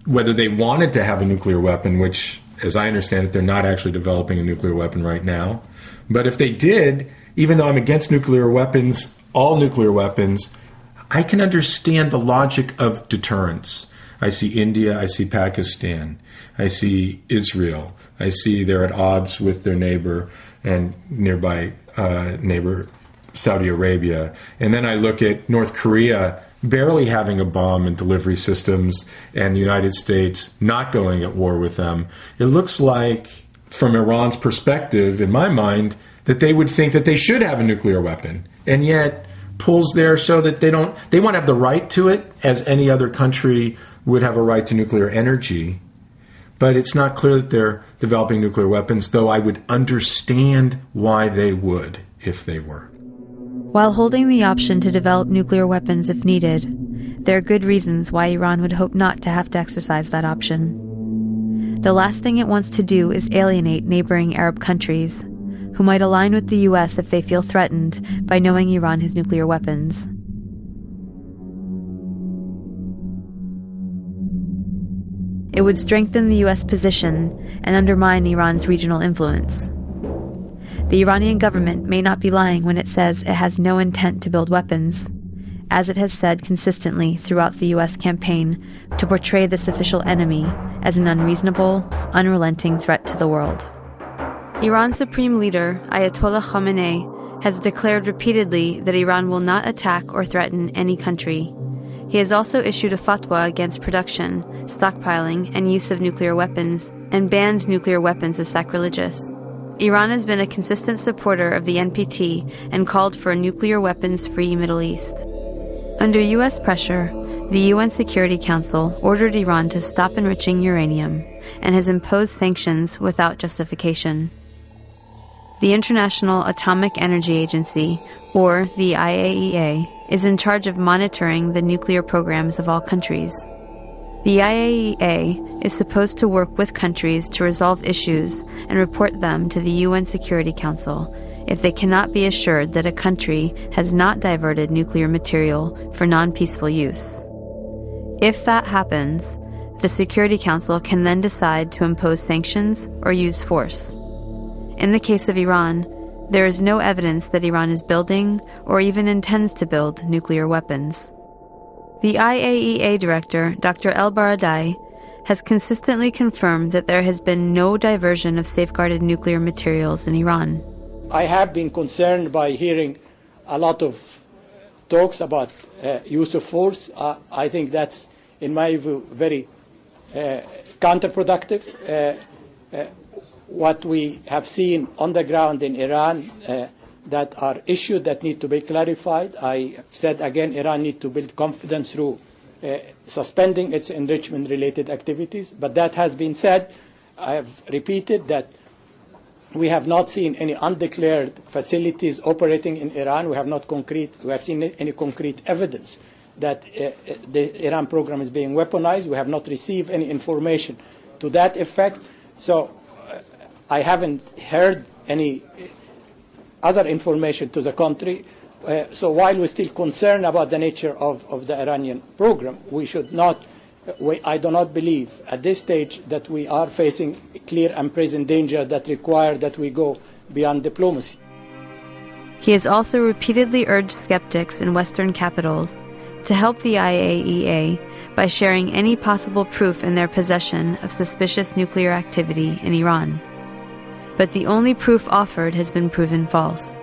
whether they wanted to have a nuclear weapon, which, as I understand it, they're not actually developing a nuclear weapon right now. But if they did, even though I'm against nuclear weapons, all nuclear weapons, I can understand the logic of deterrence. I see India, I see Pakistan, I see Israel, I see they're at odds with their neighbor and nearby neighbor Saudi Arabia. And then I look at North Korea barely having a bomb and delivery systems, and the United States not going at war with them. It looks like, from Iran's perspective, in my mind, that they would think that they should have a nuclear weapon. And yet, polls there show that they want to have the right to it, as any other country would have a right to nuclear energy. But it's not clear that they're developing nuclear weapons, though I would understand why they would if they were. While holding the option to develop nuclear weapons if needed, there are good reasons why Iran would hope not to have to exercise that option. The last thing it wants to do is alienate neighboring Arab countries, who might align with the U.S. if they feel threatened by knowing Iran has nuclear weapons. It would strengthen the U.S. position and undermine Iran's regional influence. The Iranian government may not be lying when it says it has no intent to build weapons, as it has said consistently throughout the U.S. campaign to portray this official enemy as an unreasonable, unrelenting threat to the world. Iran's supreme leader, Ayatollah Khamenei, has declared repeatedly that Iran will not attack or threaten any country. He has also issued a fatwa against production, stockpiling, and use of nuclear weapons, and banned nuclear weapons as sacrilegious. Iran has been a consistent supporter of the NPT and called for a nuclear weapons-free Middle East. Under U.S. pressure, the UN Security Council ordered Iran to stop enriching uranium and has imposed sanctions without justification. The International Atomic Energy Agency, or the IAEA, is in charge of monitoring the nuclear programs of all countries. The IAEA is supposed to work with countries to resolve issues and report them to the UN Security Council if they cannot be assured that a country has not diverted nuclear material for non-peaceful use. If that happens, the Security Council can then decide to impose sanctions or use force. In the case of Iran, there is no evidence that Iran is building or even intends to build nuclear weapons. The IAEA director, Dr. El-Baradei, has consistently confirmed that there has been no diversion of safeguarded nuclear materials in Iran. I have been concerned by hearing a lot of talks about use of force. I think that's, in my view, very counterproductive. What we have seen on the ground in Iran that are issues that need to be clarified. I said again, Iran needs to build confidence through suspending its enrichment-related activities. But that has been said. I have repeated that we have not seen any undeclared facilities operating in Iran. We have seen any concrete evidence that the Iran program is being weaponized. We have not received any information to that effect. So I haven't heard any other information to the contrary. So while we're still concerned about the nature of the Iranian program, we should not, I do not believe at this stage that we are facing clear and present danger that require that we go beyond diplomacy. He has also repeatedly urged skeptics in Western capitals to help the IAEA by sharing any possible proof in their possession of suspicious nuclear activity in Iran. But the only proof offered has been proven false.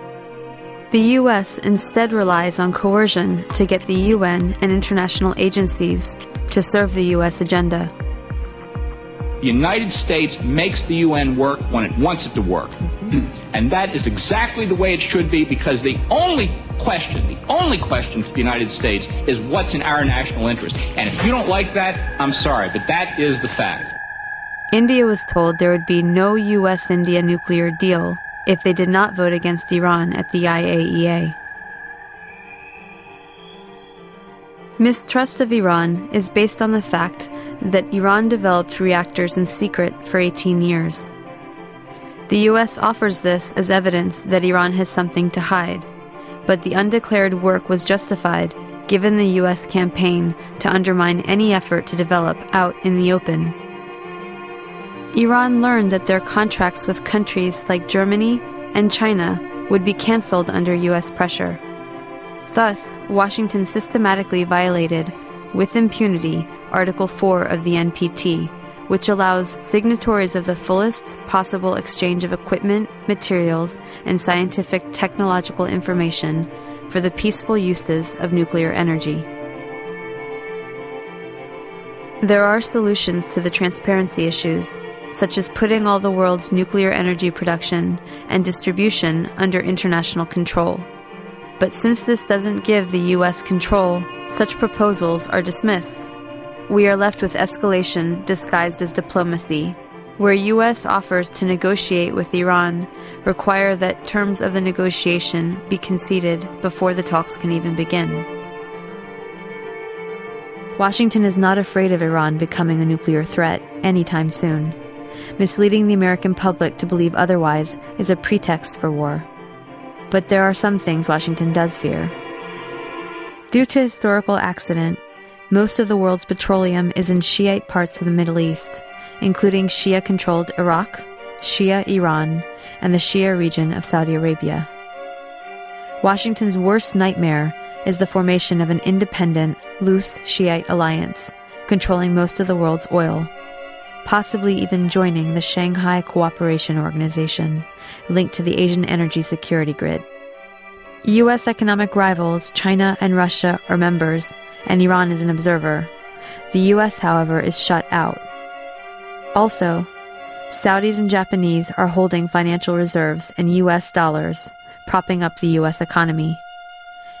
The U.S. instead relies on coercion to get the UN and international agencies to serve the U.S. agenda. The United States makes the UN work when it wants it to work. And that is exactly the way it should be, because the only question for the United States is what's in our national interest. And if you don't like that, I'm sorry, but that is the fact. India was told there would be no U.S.-India nuclear deal if they did not vote against Iran at the IAEA. Mistrust of Iran is based on the fact that Iran developed reactors in secret for 18 years. The U.S. offers this as evidence that Iran has something to hide, but the undeclared work was justified given the U.S. campaign to undermine any effort to develop out in the open. Iran learned that their contracts with countries like Germany and China would be canceled under U.S. pressure. Thus, Washington systematically violated, with impunity, Article 4 of the NPT, which allows signatories of the fullest possible exchange of equipment, materials, and scientific technological information for the peaceful uses of nuclear energy. There are solutions to the transparency issues, such as putting all the world's nuclear energy production and distribution under international control. But since this doesn't give the U.S. control, such proposals are dismissed. We are left with escalation disguised as diplomacy, where U.S. offers to negotiate with Iran require that terms of the negotiation be conceded before the talks can even begin. Washington is not afraid of Iran becoming a nuclear threat anytime soon. Misleading the American public to believe otherwise is a pretext for war. But there are some things Washington does fear. Due to historical accident, most of the world's petroleum is in Shiite parts of the Middle East, including Shia-controlled Iraq, Shia Iran, and the Shia region of Saudi Arabia. Washington's worst nightmare is the formation of an independent, loose Shiite alliance, controlling most of the world's oil, possibly even joining the Shanghai Cooperation Organization, linked to the Asian energy security grid. U.S. economic rivals China and Russia are members, and Iran is an observer. The U.S., however, is shut out. Also, Saudis and Japanese are holding financial reserves in U.S. dollars, propping up the U.S. economy.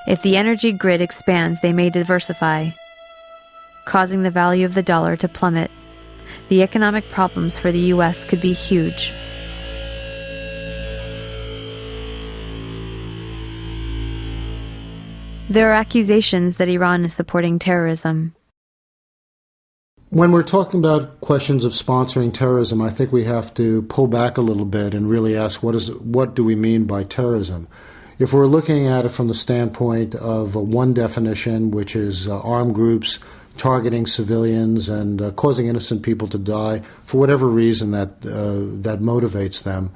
If the energy grid expands, they may diversify, causing the value of the dollar to plummet. The economic problems for the U.S. could be huge. There are accusations that Iran is supporting terrorism. When we're talking about questions of sponsoring terrorism, I think we have to pull back a little bit and really ask what do we mean by terrorism? If we're looking at it from the standpoint of one definition, which is armed groups targeting civilians and causing innocent people to die for whatever reason that motivates them,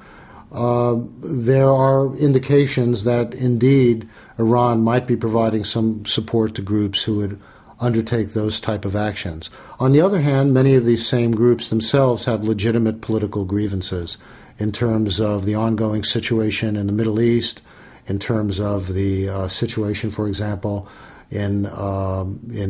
there are indications that indeed Iran might be providing some support to groups who would undertake those type of actions. On the other hand, many of these same groups themselves have legitimate political grievances in terms of the ongoing situation in the Middle East, in terms of the situation, for example, in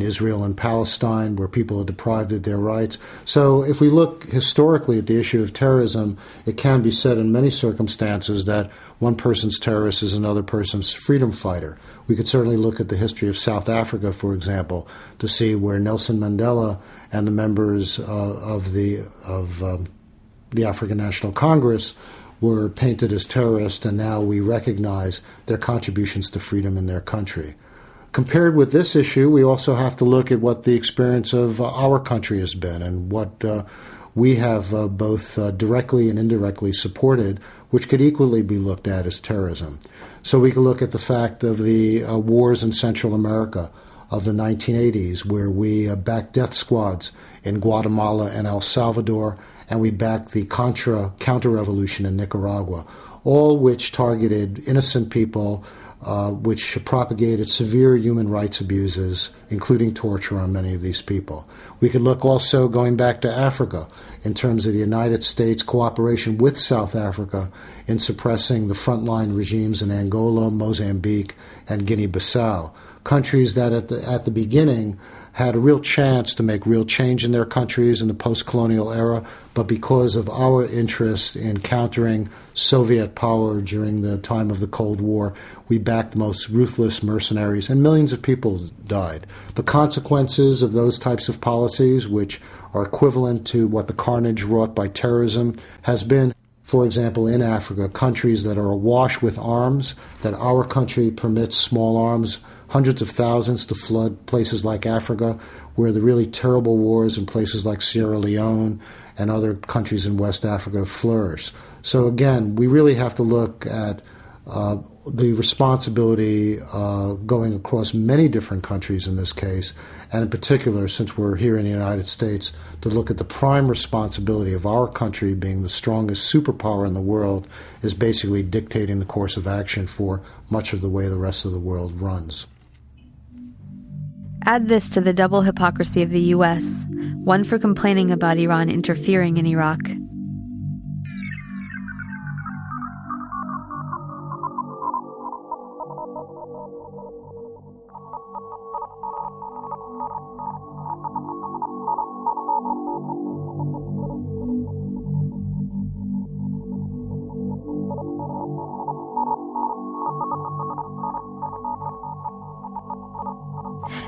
Israel and Palestine, where people are deprived of their rights. So if we look historically at the issue of terrorism, it can be said in many circumstances that one person's terrorist is another person's freedom fighter. We could certainly look at the history of South Africa, for example, to see where Nelson Mandela and the members of the African National Congress were painted as terrorists, and now we recognize their contributions to freedom in their country. Compared with this issue, we also have to look at what the experience of our country has been and what we have both directly and indirectly supported, which could equally be looked at as terrorism. So we can look at the fact of the wars in Central America of the 1980s, where we backed death squads in Guatemala and El Salvador, and we backed the counter-revolution in Nicaragua, all which targeted innocent people, which propagated severe human rights abuses, including torture on many of these people. We could look also, going back to Africa, in terms of the United States' cooperation with South Africa in suppressing the frontline regimes in Angola, Mozambique, and Guinea-Bissau, countries that at the beginning had a real chance to make real change in their countries in the post-colonial era, but because of our interest in countering Soviet power during the time of the Cold War, we backed the most ruthless mercenaries, and millions of people died. The consequences of those types of policies, which are equivalent to what the carnage wrought by terrorism, has been, for example, in Africa, countries that are awash with arms, that our country permits small arms, hundreds of thousands to flood places like Africa, where the really terrible wars in places like Sierra Leone and other countries in West Africa flourish. So again, we really have to look at the responsibility going across many different countries in this case, and in particular, since we're here in the United States, to look at the prime responsibility of our country being the strongest superpower in the world is basically dictating the course of action for much of the way the rest of the world runs. Add this to the double hypocrisy of the U.S., one for complaining about Iran interfering in Iraq.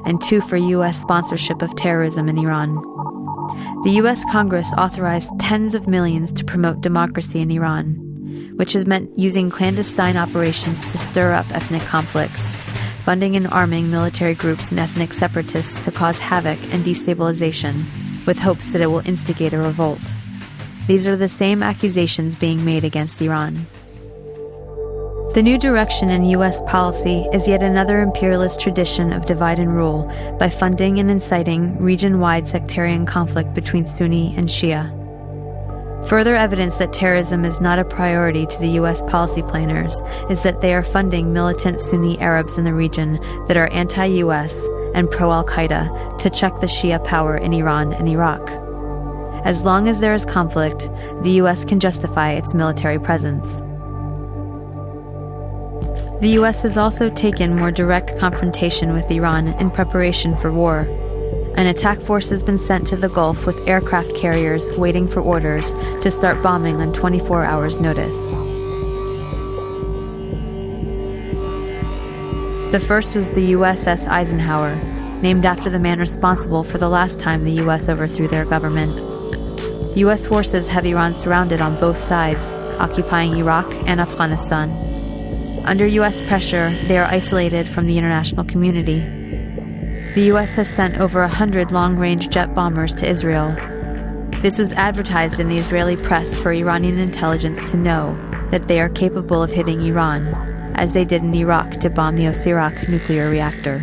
And two for U.S. sponsorship of terrorism in Iran. The U.S. Congress authorized tens of millions to promote democracy in Iran, which has meant using clandestine operations to stir up ethnic conflicts, funding and arming military groups and ethnic separatists to cause havoc and destabilization, with hopes that it will instigate a revolt. These are the same accusations being made against Iran. The new direction in U.S. policy is yet another imperialist tradition of divide and rule by funding and inciting region-wide sectarian conflict between Sunni and Shia. Further evidence that terrorism is not a priority to the U.S. policy planners is that they are funding militant Sunni Arabs in the region that are anti-U.S. and pro-Al-Qaeda to check the Shia power in Iran and Iraq. As long as there is conflict, the U.S. can justify its military presence. The U.S. has also taken more direct confrontation with Iran in preparation for war. An attack force has been sent to the Gulf with aircraft carriers waiting for orders to start bombing on 24 hours' notice. The first was the USS Eisenhower, named after the man responsible for the last time the U.S. overthrew their government. U.S. forces have Iran surrounded on both sides, occupying Iraq and Afghanistan. Under U.S. pressure, they are isolated from the international community. The U.S. has sent over 100 long-range jet bombers to Israel. This was advertised in the Israeli press for Iranian intelligence to know that they are capable of hitting Iran, as they did in Iraq to bomb the Osirak nuclear reactor.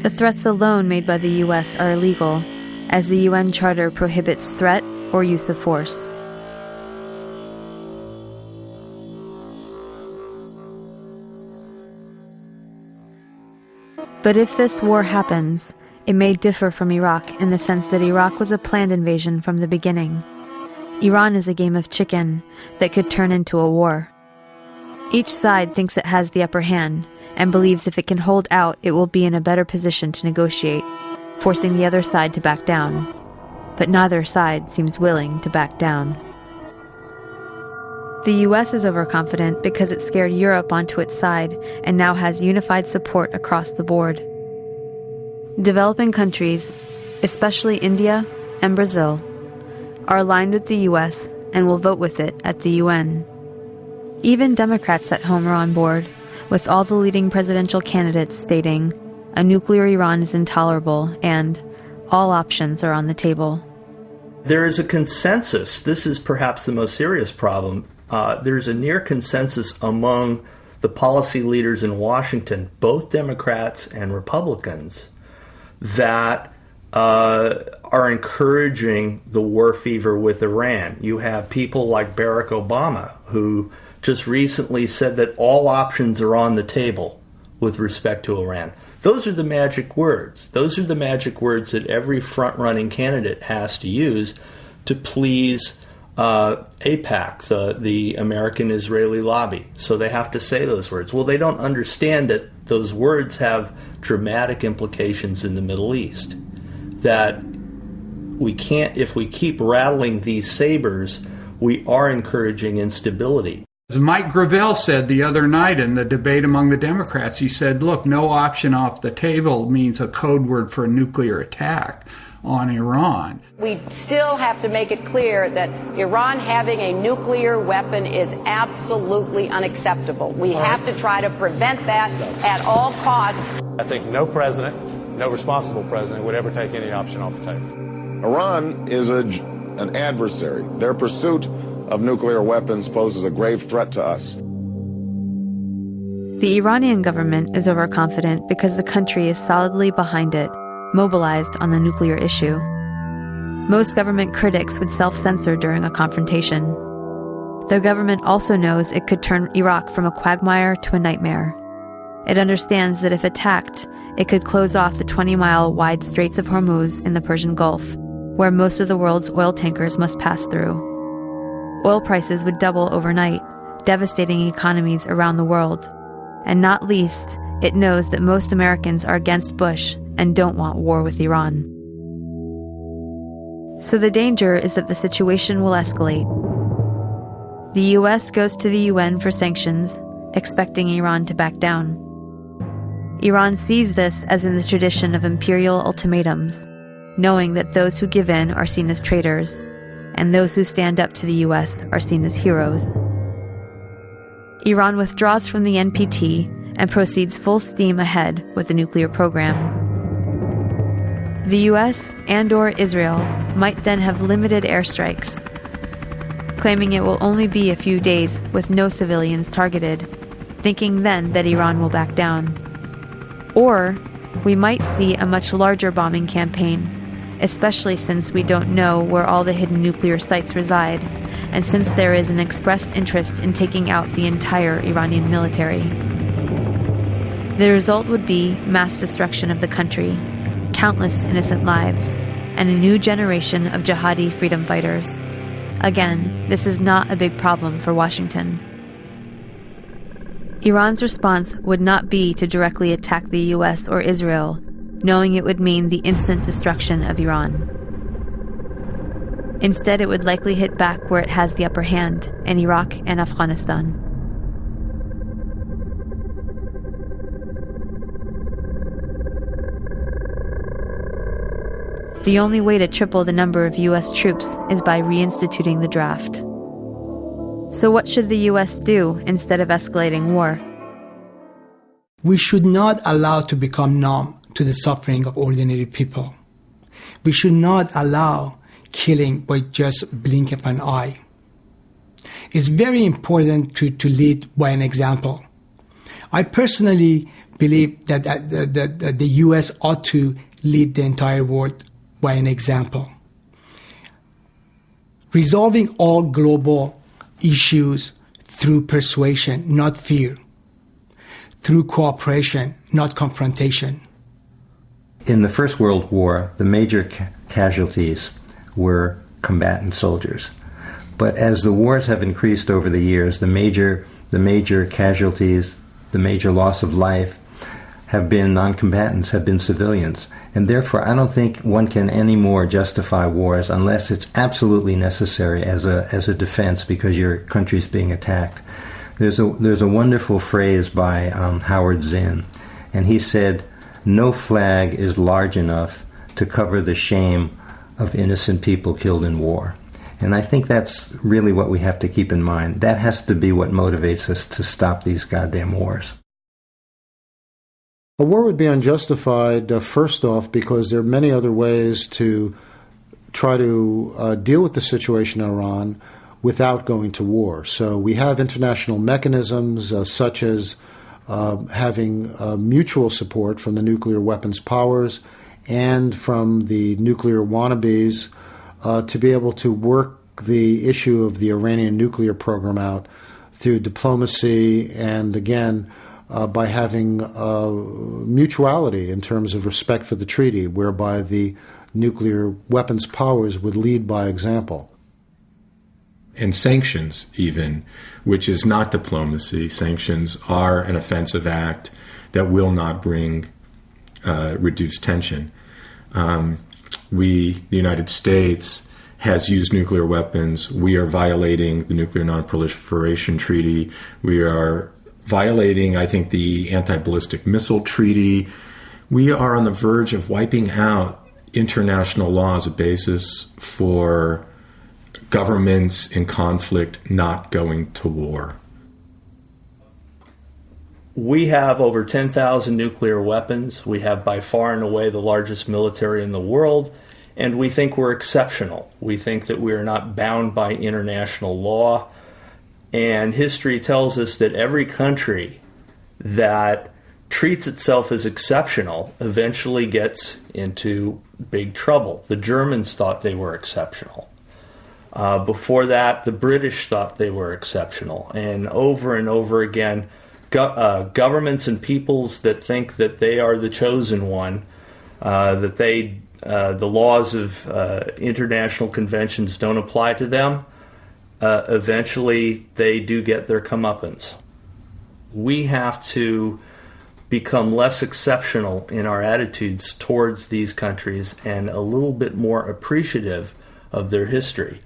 The threats alone made by the U.S. are illegal, as the UN Charter prohibits threat or use of force. But if this war happens, it may differ from Iraq in the sense that Iraq was a planned invasion from the beginning. Iran is a game of chicken that could turn into a war. Each side thinks it has the upper hand and believes if it can hold out, it will be in a better position to negotiate, forcing the other side to back down. But neither side seems willing to back down. The U.S. is overconfident because it scared Europe onto its side and now has unified support across the board. Developing countries, especially India and Brazil, are aligned with the U.S. and will vote with it at the UN. Even Democrats at home are on board, with all the leading presidential candidates stating, "A nuclear Iran is intolerable," and "All options are on the table." There is a consensus. This is perhaps the most serious problem. There's a near consensus among the policy leaders in Washington, both Democrats and Republicans, that are encouraging the war fever with Iran. You have people like Barack Obama, who just recently said that all options are on the table with respect to Iran. Those are the magic words. Those are the magic words that every front-running candidate has to use to please AIPAC, the American-Israeli lobby. So they have to say those words. Well, they don't understand that those words have dramatic implications in the Middle East. That we can't, if we keep rattling these sabers, we are encouraging instability. As Mike Gravel said the other night in the debate among the Democrats, he said, look, no option off the table means a code word for a nuclear attack on Iran. We still have to make it clear that Iran having a nuclear weapon is absolutely unacceptable. We have to try to prevent that at all costs. I think no president, no responsible president would ever take any option off the table. Iran is an adversary. Their pursuit of nuclear weapons poses a grave threat to us. The Iranian government is overconfident because the country is solidly behind it, mobilized on the nuclear issue. Most government critics would self-censor during a confrontation. The government also knows it could turn Iraq from a quagmire to a nightmare. It understands that if attacked, it could close off the 20-mile wide Straits of Hormuz in the Persian Gulf, where most of the world's oil tankers must pass through. Oil prices would double overnight, devastating economies around the world. And not least, it knows that most Americans are against Bush and don't want war with Iran. So the danger is that the situation will escalate. The U.S. goes to the UN for sanctions, expecting Iran to back down. Iran sees this as in the tradition of imperial ultimatums, knowing that those who give in are seen as traitors, and those who stand up to the U.S. are seen as heroes. Iran withdraws from the NPT and proceeds full steam ahead with the nuclear program. The U.S. and/or Israel might then have limited airstrikes, claiming it will only be a few days with no civilians targeted, thinking then that Iran will back down. Or we might see a much larger bombing campaign, especially since we don't know where all the hidden nuclear sites reside, and since there is an expressed interest in taking out the entire Iranian military. The result would be mass destruction of the country, countless innocent lives, and a new generation of jihadi freedom fighters. Again, this is not a big problem for Washington. Iran's response would not be to directly attack the U.S. or Israel, knowing it would mean the instant destruction of Iran. Instead, it would likely hit back where it has the upper hand, in Iraq and Afghanistan. The only way to triple the number of U.S. troops is by reinstituting the draft. So what should the U.S. do instead of escalating war? We should not allow to become numb to the suffering of ordinary people. We should not allow killing by just blink of an eye. It's very important to lead by an example. I personally believe that the U.S. ought to lead the entire world by an example. Resolving all global issues through persuasion, not fear. Through cooperation, not confrontation. In the First World War, the major casualties were combatant soldiers. But as the wars have increased over the years, the major casualties, the major loss of life, have been non-combatants, have been civilians. And therefore, I don't think one can anymore justify wars unless it's absolutely necessary as a defense because your country's being attacked. There's a wonderful phrase by Howard Zinn, and he said, "No flag is large enough to cover the shame of innocent people killed in war." And I think that's really what we have to keep in mind. That has to be what motivates us to stop these goddamn wars. A war would be unjustified, first off, because there are many other ways to try to deal with the situation in Iran without going to war. So we have international mechanisms such as having mutual support from the nuclear weapons powers and from the nuclear wannabes to be able to work the issue of the Iranian nuclear program out through diplomacy and, again, by having mutuality in terms of respect for the treaty, whereby the nuclear weapons powers would lead by example. And sanctions, even, which is not diplomacy. Sanctions are an offensive act, that will not bring reduced tension. The United States, has used nuclear weapons. We are violating the Nuclear Non-Proliferation Treaty. We are violating, I think, the Anti-Ballistic Missile Treaty. We are on the verge of wiping out international law as a basis for governments in conflict not going to war. We have over 10,000 nuclear weapons. We have by far and away the largest military in the world, and we think we're exceptional. We think that we are not bound by international law, and history tells us that every country that treats itself as exceptional eventually gets into big trouble. The Germans thought they were exceptional. Before that, the British thought they were exceptional. And over again, governments and peoples that think that they are the chosen one, that the laws of international conventions don't apply to them, eventually they do get their comeuppance. We have to become less exceptional in our attitudes towards these countries and a little bit more appreciative of their history.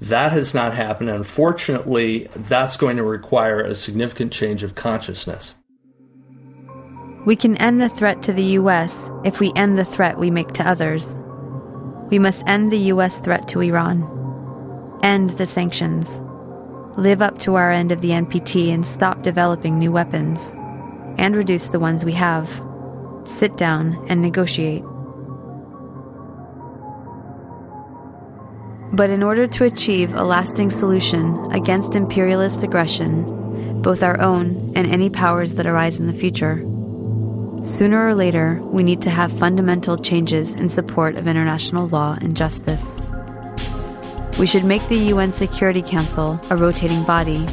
That has not happened. Unfortunately, that's going to require a significant change of consciousness. We can end the threat to the U.S. if we end the threat we make to others. We must end the U.S. threat to Iran. End the sanctions. Live up to our end of the NPT and stop developing new weapons. And reduce the ones we have. Sit down and negotiate. But in order to achieve a lasting solution against imperialist aggression, both our own and any powers that arise in the future, sooner or later we need to have fundamental changes in support of international law and justice. We should make the UN Security Council a rotating body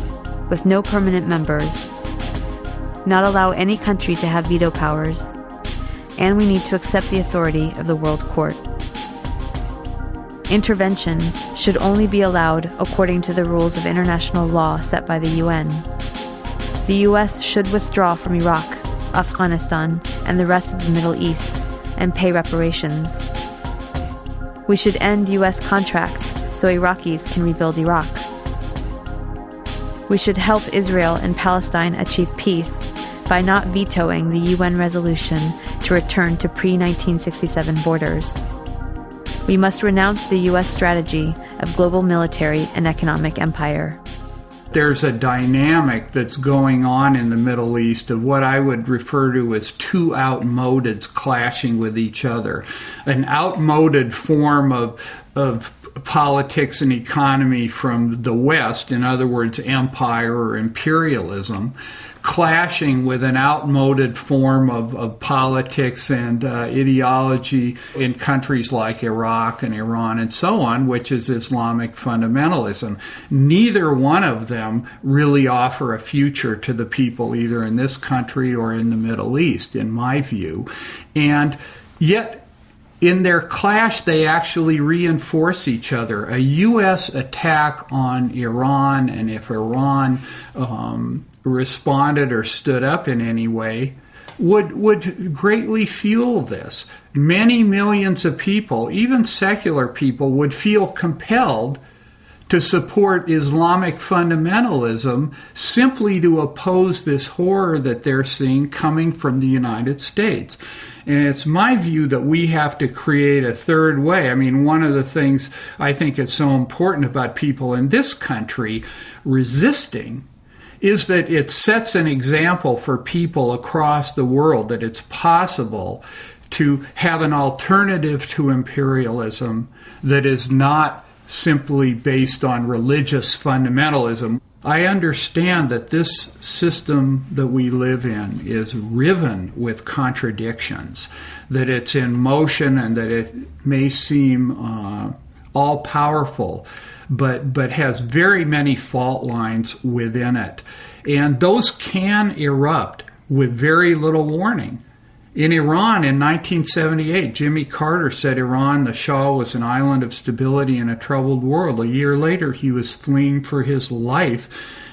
with no permanent members, not allow any country to have veto powers, and we need to accept the authority of the World Court. Intervention should only be allowed according to the rules of international law set by the UN. The US should withdraw from Iraq, Afghanistan, and the rest of the Middle East and pay reparations. We should end US contracts so Iraqis can rebuild Iraq. We should help Israel and Palestine achieve peace by not vetoing the UN resolution to return to pre-1967 borders. We must renounce the U.S. strategy of global military and economic empire. There's a dynamic that's going on in the Middle East of what I would refer to as two outmodeds clashing with each other. An outmoded form of politics and economy from the West, in other words, empire or imperialism, clashing with an outmoded form of politics and ideology in countries like Iraq and Iran and so on, which is Islamic fundamentalism. Neither one of them really offer a future to the people either in this country or in the Middle East, in my view. And yet, in their clash, they actually reinforce each other. A U.S. attack on Iran, and if Iran responded or stood up in any way, would greatly fuel this. Many millions of people, even secular people, would feel compelled to support Islamic fundamentalism simply to oppose this horror that they're seeing coming from the United States. And it's my view that we have to create a third way. I mean, one of the things I think is so important about people in this country resisting is that it sets an example for people across the world that it's possible to have an alternative to imperialism that is not simply based on religious fundamentalism. I understand that this system that we live in is riven with contradictions, that it's in motion and that it may seem all-powerful, but has very many fault lines within it. And those can erupt with very little warning. In Iran in 1978, Jimmy Carter said Iran, the Shah, was an island of stability in a troubled world. A year later, he was fleeing for his life,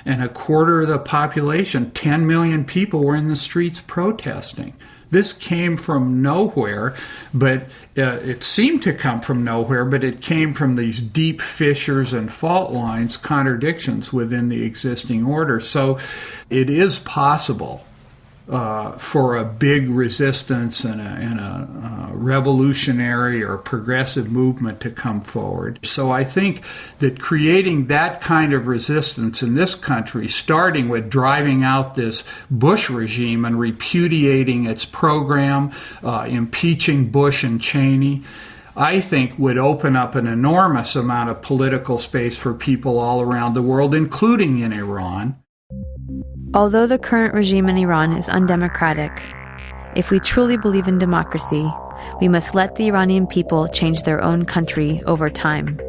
and a quarter of the population, 10 million people, were in the streets protesting. This came from nowhere, but it seemed to come from nowhere, but it came from these deep fissures and fault lines, contradictions within the existing order. So it is possible for a big resistance and a revolutionary or progressive movement to come forward. So I think that creating that kind of resistance in this country, starting with driving out this Bush regime and repudiating its program, impeaching Bush and Cheney, I think would open up an enormous amount of political space for people all around the world, including in Iran. Although the current regime in Iran is undemocratic, if we truly believe in democracy, we must let the Iranian people change their own country over time.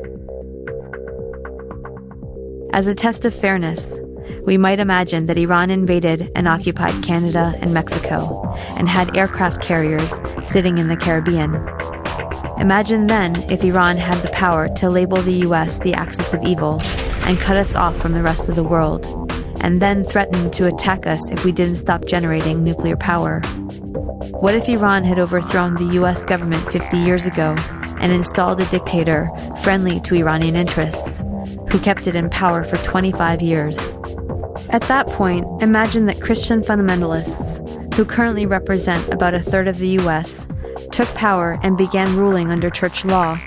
As a test of fairness, we might imagine that Iran invaded and occupied Canada and Mexico and had aircraft carriers sitting in the Caribbean. Imagine then if Iran had the power to label the US the axis of evil and cut us off from the rest of the world, and then threatened to attack us if we didn't stop generating nuclear power. What if Iran had overthrown the US government 50 years ago and installed a dictator friendly to Iranian interests, who kept it in power for 25 years? At that point, imagine that Christian fundamentalists, who currently represent about a third of the US, took power and began ruling under church law,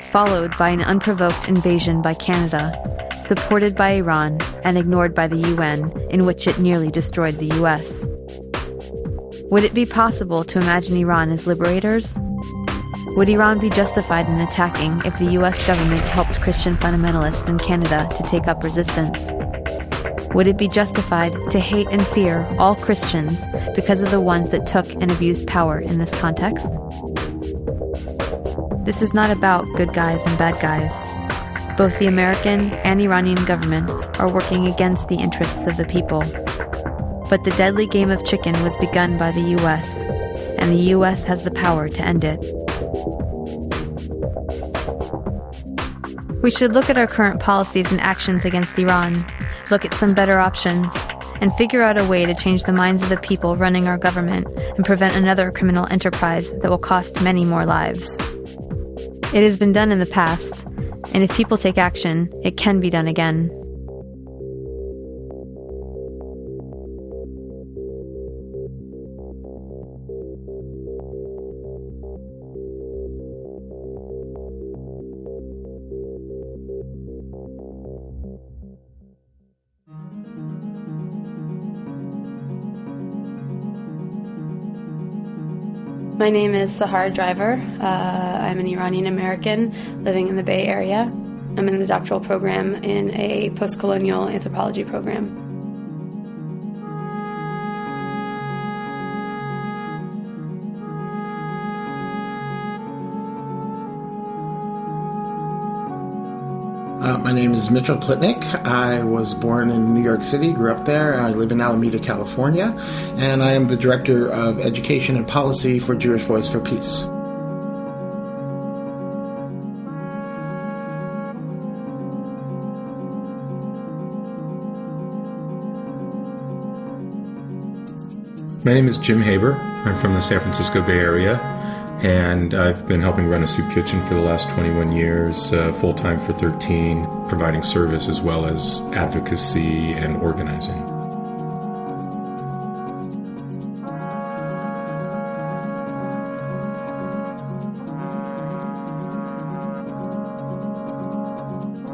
followed by an unprovoked invasion by Canada, supported by Iran and ignored by the UN, in which it nearly destroyed the US. Would it be possible to imagine Iran as liberators? Would Iran be justified in attacking if the US government helped Christian fundamentalists in Canada to take up resistance? Would it be justified to hate and fear all Christians because of the ones that took and abused power in this context? This is not about good guys and bad guys. Both the American and Iranian governments are working against the interests of the people. But the deadly game of chicken was begun by the US, and the US has the power to end it. We should look at our current policies and actions against Iran, look at some better options, and figure out a way to change the minds of the people running our government and prevent another criminal enterprise that will cost many more lives. It has been done in the past, and if people take action, it can be done again. My name is Sahar Driver. I'm an Iranian American living in the Bay Area. I'm in the doctoral program in a post-colonial anthropology program. My name is Mitchell Plitnick. I was born in New York City, grew up there. I live in Alameda, California, and I am the Director of Education and Policy for Jewish Voice for Peace. My name is Jim Haber. I'm from the San Francisco Bay Area, and I've been helping run a soup kitchen for the last 21 years, full-time for 13, providing service as well as advocacy and organizing.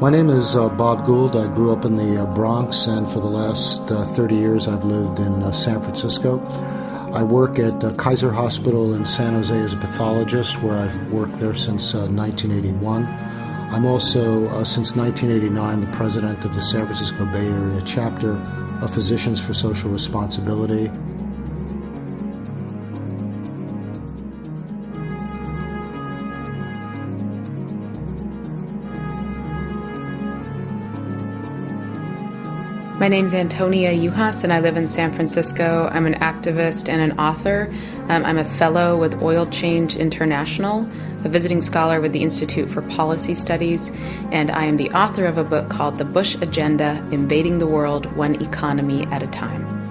My name is Bob Gould. I grew up in the Bronx, and for the last 30 years I've lived in San Francisco. I work at Kaiser Hospital in San Jose as a pathologist, where I've worked there since 1981. I'm also, since 1989, the president of the San Francisco Bay Area chapter of Physicians for Social Responsibility. My name's Antonia Yuhas, and I live in San Francisco. I'm an activist and an author. I'm a fellow with Oil Change International, a visiting scholar with the Institute for Policy Studies, and I am the author of a book called The Bush Agenda: Invading the World One Economy at a Time.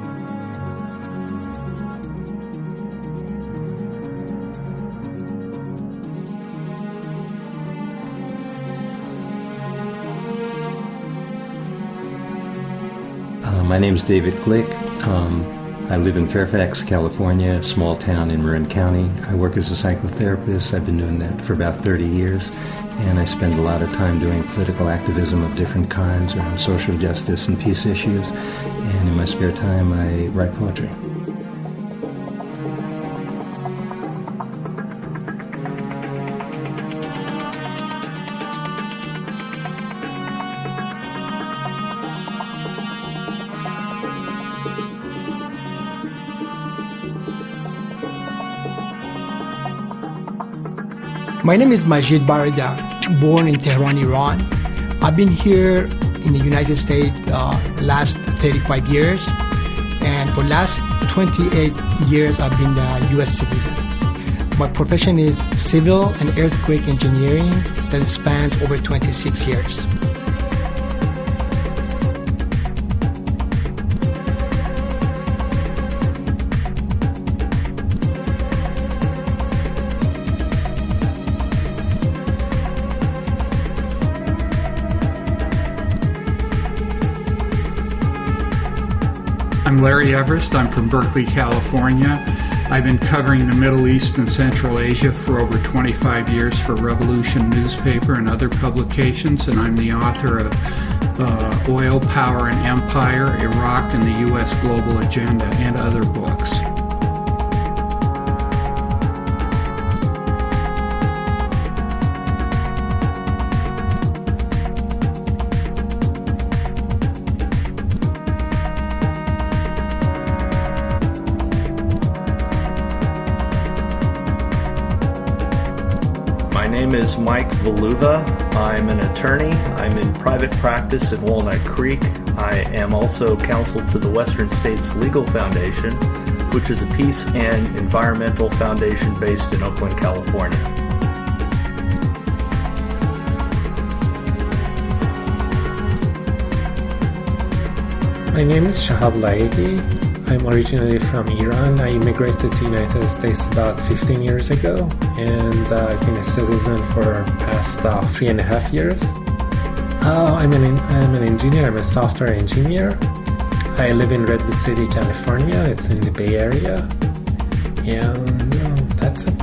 My name's David Glick. I live in Fairfax, California, a small town in Marin County. I work as a psychotherapist. I've been doing that for about 30 years, and I spend a lot of time doing political activism of different kinds around social justice and peace issues, and in my spare time I write poetry. My name is Majid Barida, born in Tehran, Iran. I've been here in the United States last 35 years, and for last 28 years I've been a U.S. citizen. My profession is civil and earthquake engineering that spans over 26 years. I'm Larry Everest. I'm from Berkeley, California. I've been covering the Middle East and Central Asia for over 25 years for Revolution newspaper and other publications, and I'm the author of Oil, Power, and Empire, Iraq, and the U.S. Global Agenda, and other books. My name is Mike Valuva. I'm an attorney. I'm in private practice in Walnut Creek. I am also counsel to the Western States Legal Foundation, which is a peace and environmental foundation based in Oakland, California. My name is Shahab Laegi. I'm originally from Iran. I immigrated to the United States about 15 years ago, and I've been a citizen for past 3.5 years. I'm an engineer. I'm a software engineer. I live in Redwood City, California. It's in the Bay Area, and that's it.